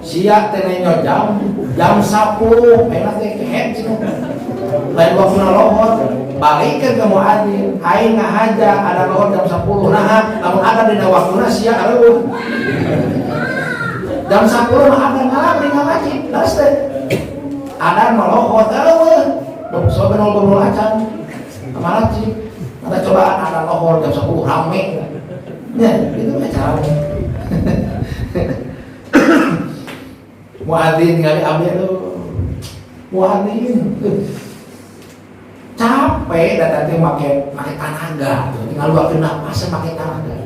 sia teh nyo jam 10 enak teh kehet cenah lain waktuna lohor balikeun ke muadzin aing ngahaja ada lohor jam 10 nah lamun ada dina waktuna sia areueuh jam 10 mah ada ngalam di masjid terus teh ada lohor areueuh sobe nol acan kemana sih ada cobaan ada lohor jam 10 rame ya itu mah caranya muadzin ningali abdi aduh muadzin capek dan nanti pakai tenaga tinggal luakin napasnya pakai tenaga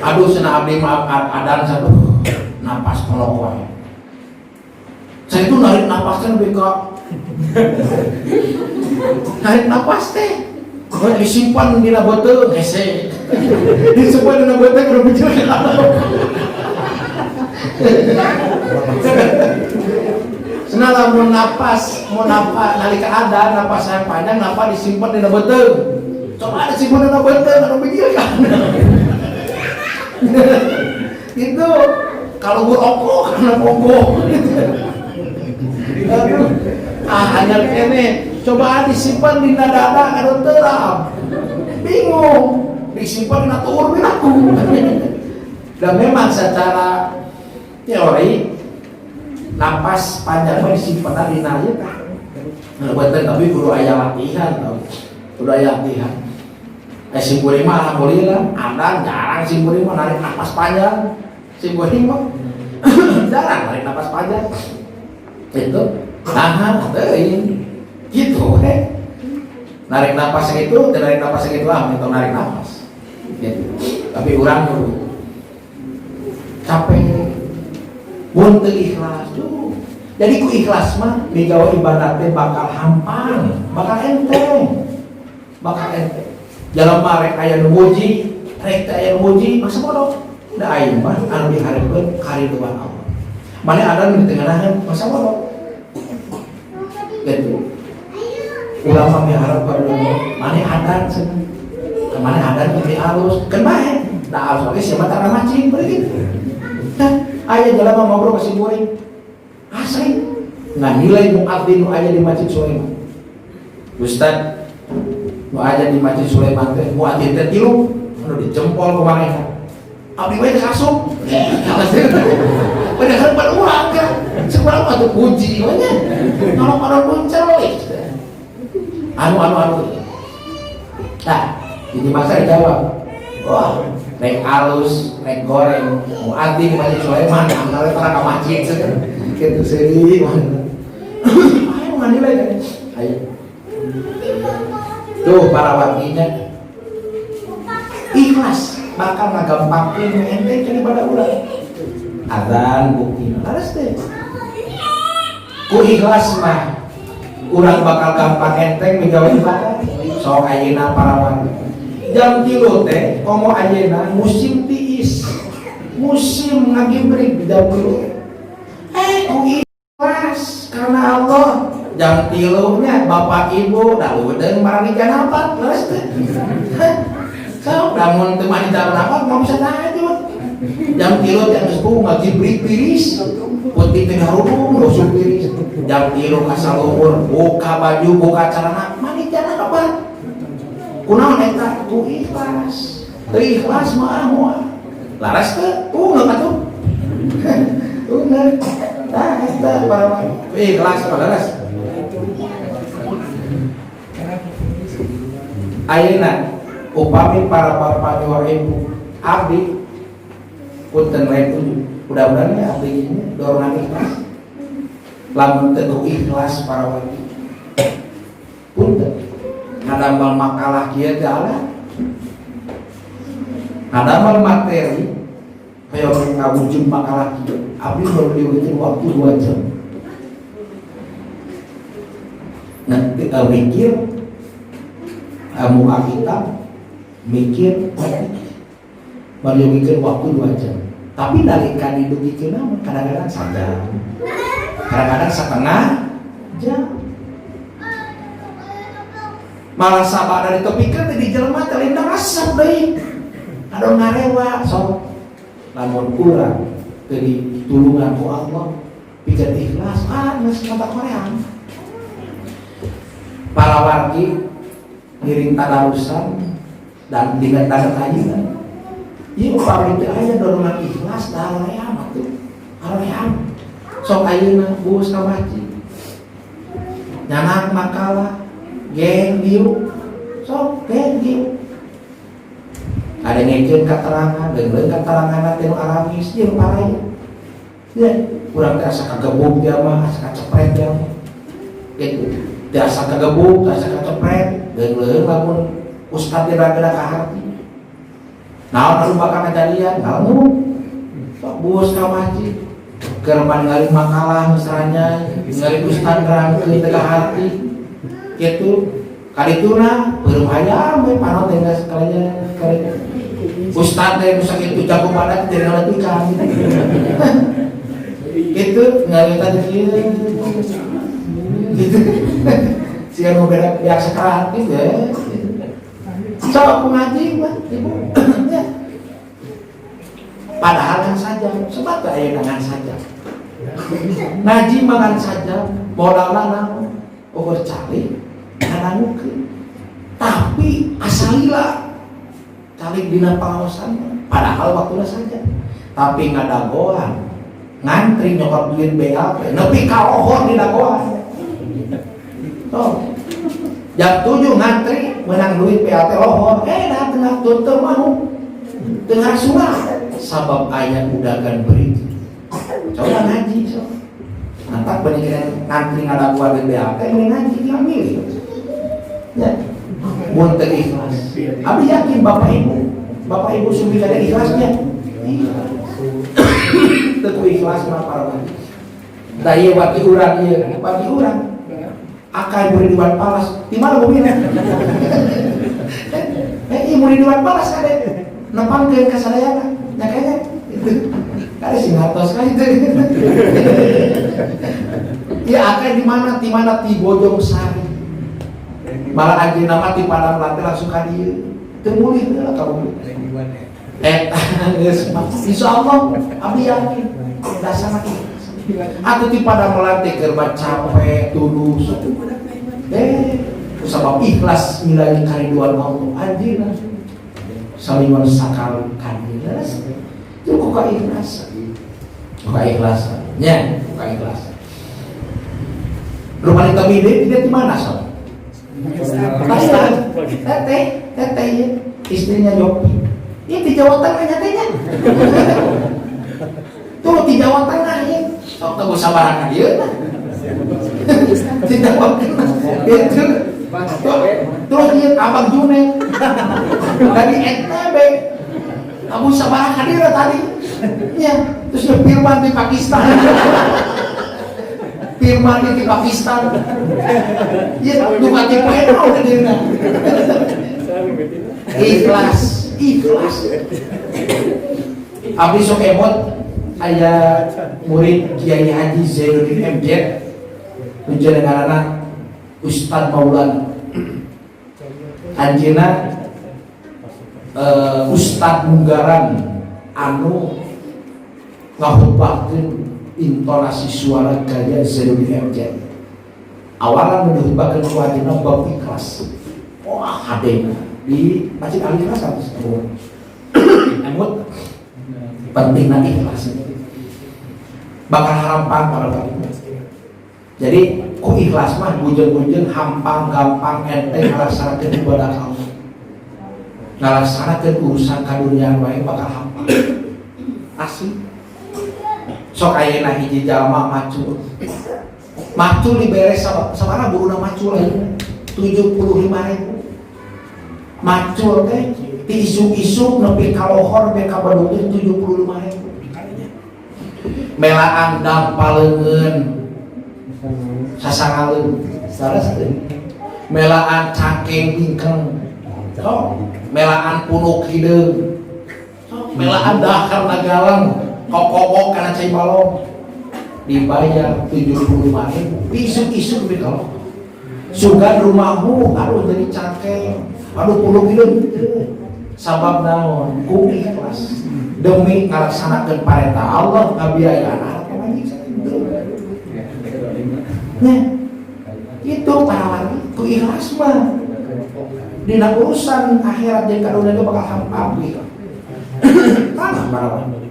aduh senang abdi maaf adan satu napas kolok saya itu narik napasnya lebih ke narik napas teh disimpan di beuteung hese disimpan di beuteung kudu bicara senang mau napas nalika ada napas yang panjang napas disimpan di beuteung coba disimpan di beuteung anu bieu kan itu kalau berokok karena pokok aduh hanya kene coba disimpan di dada anu teuram bingung disimpan di tuur binaku dan memang secara teori napas panjang mah disimpan di ieu tah. Betul tapi kudu aya latihan tau. Kudu aya latihan. Simpuri mah alhamdulillah, adan jarang simpuri mah narik napas panjang. Simpuri mah jarang narik napas panjang. Itu nahan teuing. Gitu narik napas yang itu, narik napas yang itu lah, itu narik napas. Gitu. Tapi urang dulu capek, mun teu ikhlas tuh. Jadi ku ikhlas mah migawa ibadat teh bakal hampang, bakal enteng. Jalan marek aya nu muji, rek teh aya nu muji, masa bodoh. Da aing mah anu dihareupeun kariduan Allah. Mane ada nu di tengah-tengah masa bodoh. Gitu. Ulama miharap kariduan, mane adan cenah. Mane adan di alus, kan bae. Da alus oge siapa tara macing beureut gitu. Aya jalma ngobrol ka si muring. Asli nggak nilai muadzin nu aya di Masjid Sulaiman. Ustad nu aya di Masjid Sulaiman teh muadzin teh 3 anu dijempol ku manehna. Abdi we teh asup. Padahal pada urang kan. Sebenarnya atuh puji we nya. Kalau muncul anu. Nah, ini masa dijawab. Wah, rek alus, rek goreng, muadzin di Masjid Sulaiman, anggar tara ka masjid kitu seuih. Ayo nganilai kan. Ayo. Tuh para wakinya ikhlas bakal ngagampangkeun ente jadi ibadah urang. Adzan bukti laras teh. Ku ikhlas mah urang bakal gampang enteng migawe ibadah. Sok ayeuna para waki. Jam 3 teh komo ayeuna musim tiis. Musim ngagibrig di jam 3. Ku ikhlas karena Allah. Jam 3 nya bapak ibu da udeung marani janapat leres teh. Sok lamun teu mani janapat mau bisa tahajud. Jam 3 teh geus ngagibrig piris. Putih teh harudung gosok piris. Jam 3 ka salumur buka baju buka celana mani janapat. Kunaon eta ku ikhlas. Teu ikhlas mah moal. Laras teh geus atuh. Bener. Nah, eta para ikhlas laras. Ayeuna upami para bapak ibu abdi punten rek mudah-mudahan ya abdi ini dorongan ikhlas. Lamun teu ikhlas para wali. Punten ngadambal makalah kieu teh ala. Ngadambal materi hoyong ngawujud makalah kieu. Abdi baru diwujud waktu 2 jam. Nanti mikir muka kita mikir menyuguhkan waktu 2 jam. Tapi nalika didugikeun namun kadang-kadang 1 jam, kadang-kadang 1/2 jam. Malah sabak dari topikeun teh di jelema teh lain rasep deui. Ado ngarewa sok lamun urang teu ditulungan ku Allah pikeun ikhlas geus mata korean. Para wargi ngiring tadarusan dan dengan tanda kajian. Ieu upami teu aya dorongan ikhlas da aleam atuh. Aleam. Sok ayeuna bus ka masjid. Nyanak makalah geng diu. Sok geng diu. Ada ngeukeun katerangan, deungeun katerangan teh nu aramis jeung paraya. Ya, urang teh asa kagebuk dia mah, asa kacepret dia mah. Gitu. Teh asa kagebuk, asa kacepret. Deuleuh lamun ustad diraga ka hati. Naon anu bakal kajadian? Naon? Sok bus ka masjid. Keur ningali makalah mesranya, ningali ustad nerangkeun teh ka hati. Kitu. Kadituna beureum hayam we panot teh geus kalanya. Ustad teh nu sakitu jago badat teh ngaleutikkan. Kitu ngarita kieu. Gitu. Siang mau beda biasa kreatif ya. Sok ngaji mah ibu. Padahal kan saja, sebab aya dengan saja. Ngaji mangan saja, modalna naon? Ukur cari, ngadangukeun. Tapi asalila cari dina pangaosan, padahal waktunya saja. Tapi ngadagoan, ngantri nyokot duit BAP, nepi ka lohor di dagoan. Oh, jam 7 ngantri menang duit PAT lohor, tengah tutup mau tengah sungai sabab ayah udagan beri. Coba ngaji so. Nantak benih ngantri ngada buat di PAT ini ngaji ngambil. Ya, mun teu ikhlas. Abi yakin bapak ibu sudah ada ikhlasnya. Teu ikhlas mah para wali. Da ieu bagi urang akan murid Iwan Palas di mana mobilnya? Murid Iwan Palas ada nepangkeun ka sadayana nya kayaknya itu kada sing ngatos ka itu. Ya akan di mana di Bojong Sari. Malah anjeunna mah di Padang Late langsung ka dieu. Teu mulih heula ka mobil. Geus insyaallah abdi yakin dasarna kitu. Atau di Padang Late keur capek tulus. Sabab ikhlas nilai kariduan Allah anjeunna saliman sakal kanila itu kok keikhlasan nya keikhlasan rumah kita milih tidak di mana sob teteh istrinya Yopi ini di Jawa Tengah nyatanya tuh di Jawa Tengah ya sok teu sabaran dia tidak wakil itu terus dia Abang Junet dari NTB kamu sabaran hadir tadi ya terus dia Firman di Pakistan ya juga di Pedro hadirnya ikhlas abdi sok emot aya murid Kiai Haji Zainuddin MJ penjenenganana Ustadz Maulana anjeunna Ustadz Munggaran anu ngahutbahkeun intonasi suara gaya Zainuddin MJ awalan menghutbahkeun ku anjeunna bab ikhlas wah hadena di Masjid Al-Ikhlas emut pentingna ikhlas bakal harapan para ulama. Jadi ku ikhlas mah bujeng-bujeng hampang gampang enteng ngalaksanakeun ibadah Allah. Ngalaksanakeun urusan kaduniaan wae bakal hampang. Asli. Sok ayeuna hiji jalma macul. Macul diberes sabaraha buruna macul ayeuna 75.000. Macul teh ti isuk-isuk nepi ka lohor be ka badungjeun 75.000. Melaan dampaleungeun sasangaleun saraskeun melaan cangkeng bingkeng melaan punuk hideung melaan dahar nagalang kokobok kana cai balong dibayar 75.000 isuk-isuk di kalau sugan rumahmu aduh jadi cangkeng aduh punuk hideung sabab naon ku ikhlas demi ngalaksanakeun parentah Allah ngabiayaan anak pamajikan nah itu para wali ku ikhlas mah dina urusan akhirat jeung karunia ge bakal hampang tanah para wali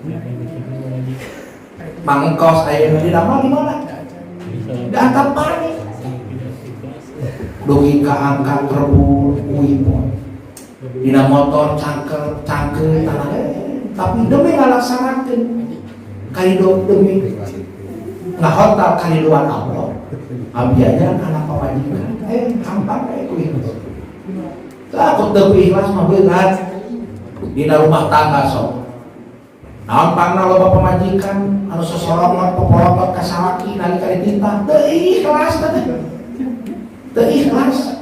mangkos ayeuna didamel di mana di Antapani dugi ka angkat rebul uipon dina motor cangkel tanah tapi demi ngalaksanakeun karido demi ngahotal kariduan Allah abiajan anak pamajikan hampang kayak ku ikhlas takut teu ikhlas mah berat dina rumah tangga sok hampangna loba pamajikan anu sosorongan popolotot ka salaki nalika dititah teu ikhlas teu ikhlas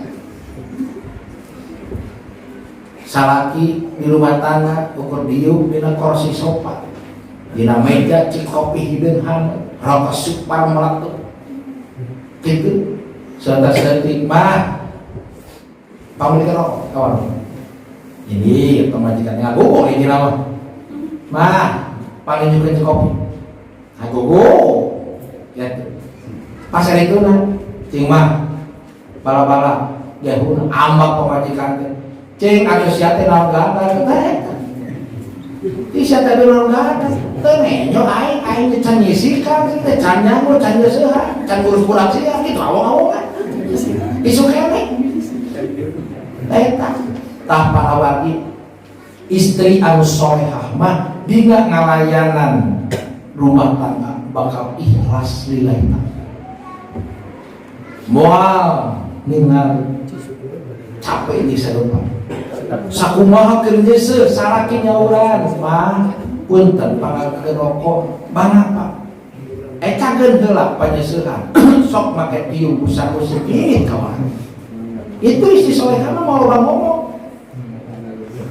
salaki di rumah tangga ukur diuk dina kursi sofa dina meja cik kopi hideung hangat rokok supar meletup gitu sedetik mah pamilih rokok kawan ini pemajikan ngagogo ini nama mah paling juga cik kopi ngagogo gitu pasar itu nah cing mah bala-bala jahuna ambak pemajikan cing asosiate naon gada teh bisa tadi naon gada teh nenyo aing can nyisikan teh can nyango can seuha can ngurus budak sia kitu awang-awangan isu keneh eta tah para wali istri anu solehah mah dina ngalayanan rumah tangga bakal ikhlas lillahi ta'ala moal ningal capek di sarupan sakumaha keur nyeuseur saraki nyauran mah punten pangakeun rokok bangapa cageun heula panyeuseurhan sok make tiung saku segit kawan itu istri solehah mah mau ngomong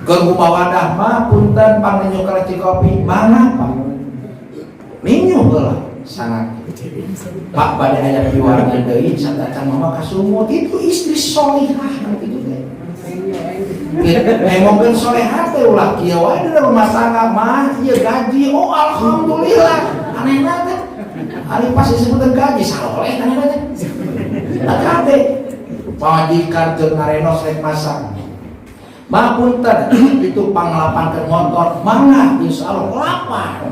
keur wadah mah punten panginyu karaci kopi bangapa minyu heula sangat Pak bade aya piwarna deui sadacan mama kasumut itu istri solehah gitu teh. Ngomongkeun solehah teh ulah kieu wae di rumah tangga mah ieu gaji oh alhamdulillah anehna teh. Ari pas disebutkeun gaji saleh anehna teh. Kade pawajikan jeung ngarenos rek masak. Mapunten itu panglapankeun motor mangga insyaallah lapar.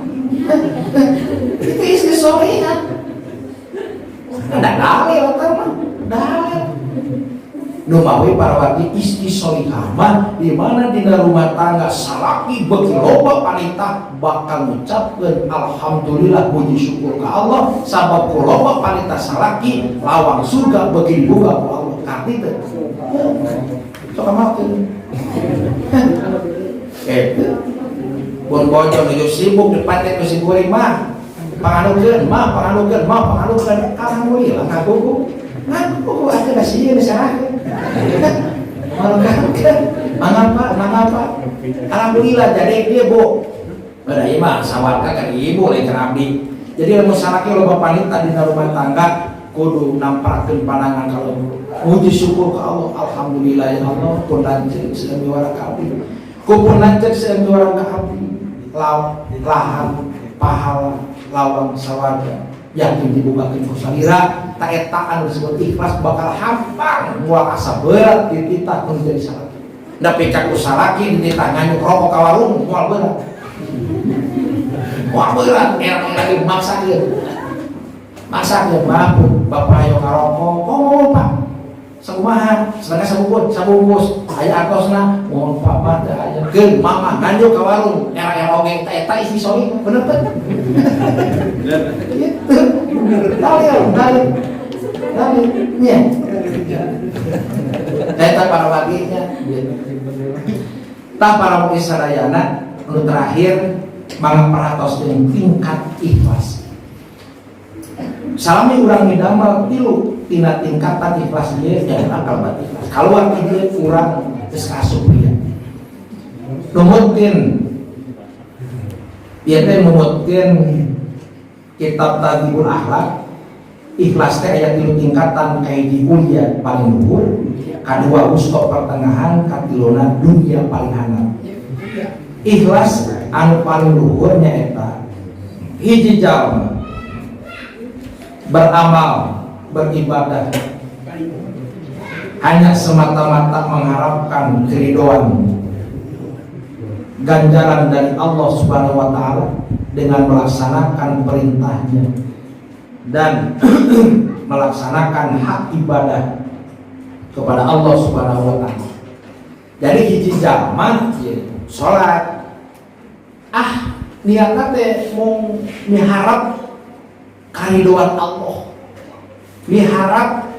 Itu istri solehah. Ada dalil mah, dalil. Nu mawi parawati istri solihah mah di mana dina rumah tangga salaki beuki loba panita bakal ngucapkeun alhamdulillah puji syukur ka Allah sabab ku loba panita salaki lawang surga beuki dibuka ku Allah. Karti teh. Sok maafkeun. Pun bojo nuju sibuk depan teh si goreng mah. Panganukeun alhamdulillah ngaku aja da sieun sarahkeun. Mangapa alhamdulillah jadi dia Bu. Bada ieu mah sawarga ka ibu lain kana abdi. Jadi lamun salaki loba panita dina rumah tangga kudu namparakeun pandangan ka Allah. Puji syukur ka Allah alhamdulillah ya Allah pun lanceuk seueur miwara ka abdi. Ku pun lanceuk seueur miwara ka abdi. Lahan pahala lawang sawarga yakin dibukakeun ku salira ta eta anu disebut ikhlas bakal hampang moal asa berat dititah mun jadi salaki da pika ku salaki dititah nganyuk rokok ka warung moal berat era maksakeun maaf bapak ayo ngarokok oh Pak sakumaha sedangkan sabungkus aya atosna mohon Pak teh aya keun mama nganyuk ka warung era oge eta istri soleh bener teh dalil nya eta para waginya tah para murid sadayana nu terakhir mangga paratos jeung tingkat ikhlas salami urang ngidamel tilu tina tingkatan ikhlas ieu jangan akal ikhlas kaluar ti dieu urang geus kasupian numutkeun ieu teh numutkeun kitab Tadhibul Akhlaq ikhlas teh aya tilu tingkatan kahiji mulia paling luhur kadua wusta pertengahan katiluna dunia paling handap ikhlas anu paling luhur nyaeta hiji jalma beramal beribadah hanya semata-mata mengharapkan keridhaan ganjaran dari Allah Subhanahu wa taala dengan melaksanakan perintahnya dan melaksanakan hak ibadah kepada Allah Subhanahu wa taala. Jadi hiji jalma salat niatna teh mau miharap karidhaan Allah, miharap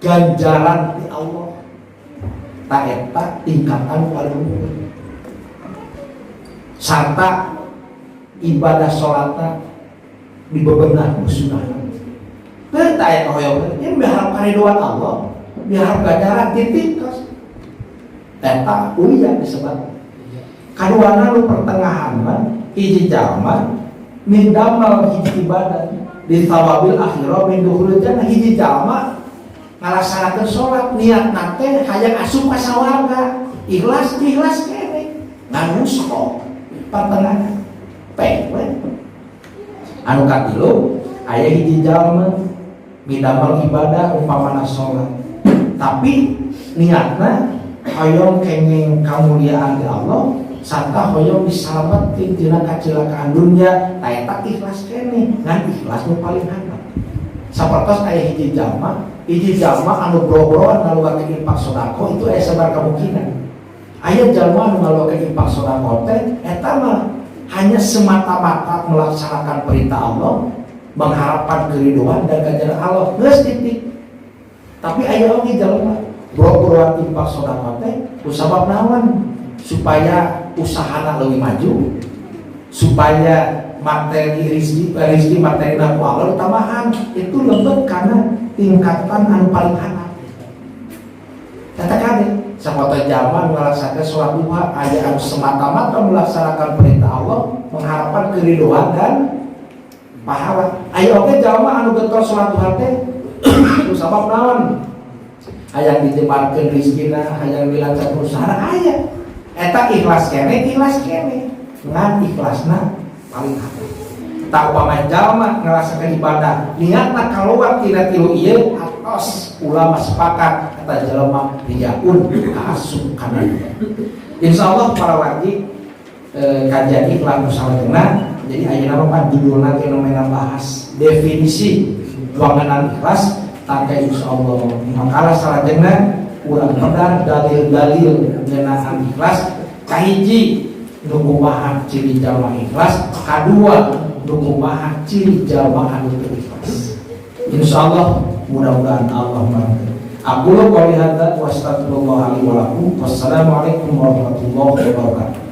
ganjaran di Allah. Ta eta tingkatan paling luhur. Sarta ibadah salatna dibebenah sunnah. Teu ta eta hoyong, ieu miharap karidhaan Allah, miharap ganjaran titik tos. Eta ulian disebut. Kaduana nu pertengahan mah hiji jalma min damal hiji ibadah di thawabil akhirah min dukhulul jannah hiji jalma ngalaksanakeun salat niatna teh hayang asup ka sawarga ikhlas kene nganusko pertengahan pengwe anu katilu aya hiji jalma midamal ibadah umpamana salat tapi niatna hayang kenging kamuliaan di Allah sarta hoyong disalametkeun tina kacelakaan dunia ta eta ikhlas keneh ngan ikhlas nu paling handap sapertos aya hiji jalma anu boro-boroan ngaluarkeun infak sedekah itu aya sabar kemungkinan aya jalma anu ngaluarkeun infak sedekah teh eta mah hanya semata-mata melaksanakan perintah Allah mengharapkan keridhaan dan ganjaran Allah geus titik tapi aya oge jalma boro-boroan infak sedekah teh kusabab naon? Supaya usahana lebih maju, supaya materi rezeki materi ku Allah tambahan. Itu lebet karena tingkatan anu paling anak. Katakan sahabat zaman melaksanakan sholat duha aya anu semata-mata melaksanakan perintah Allah mengharapkan keridhaan dan pahala. Aya oge jalma anu getol sholat duha teh kusabab naon? Hayang dijebarkeun rezekina, hayang dilancarkeun usaha aya. Eta ikhlas kene ngan ikhlasna paling hati. Tak upama jalma ngerasakan ibadah niatna keluar tina tilu ieu atos ulama sepakat eta jalma riyaun kaasup kana. Insyaallah para wargi kajian ikhlas musalajenna. Jadi ayeuna mah judulna teh nomena bahas definisi wanganan ikhlas tangka insyaallah. Makalah salajengna urang medar dalil-dalil ngeunaan ikhlas. Kahiji nu kumaha ciri jalma ikhlas, kadua nu kumaha ciri jalma anu teu ikhlas. Insyaallah mudah-mudahan Allah merahmati. Aku qouli hadza wa astaghfirullah li wa lakum. Wassalamualaikum warahmatullahi wabarakatuh.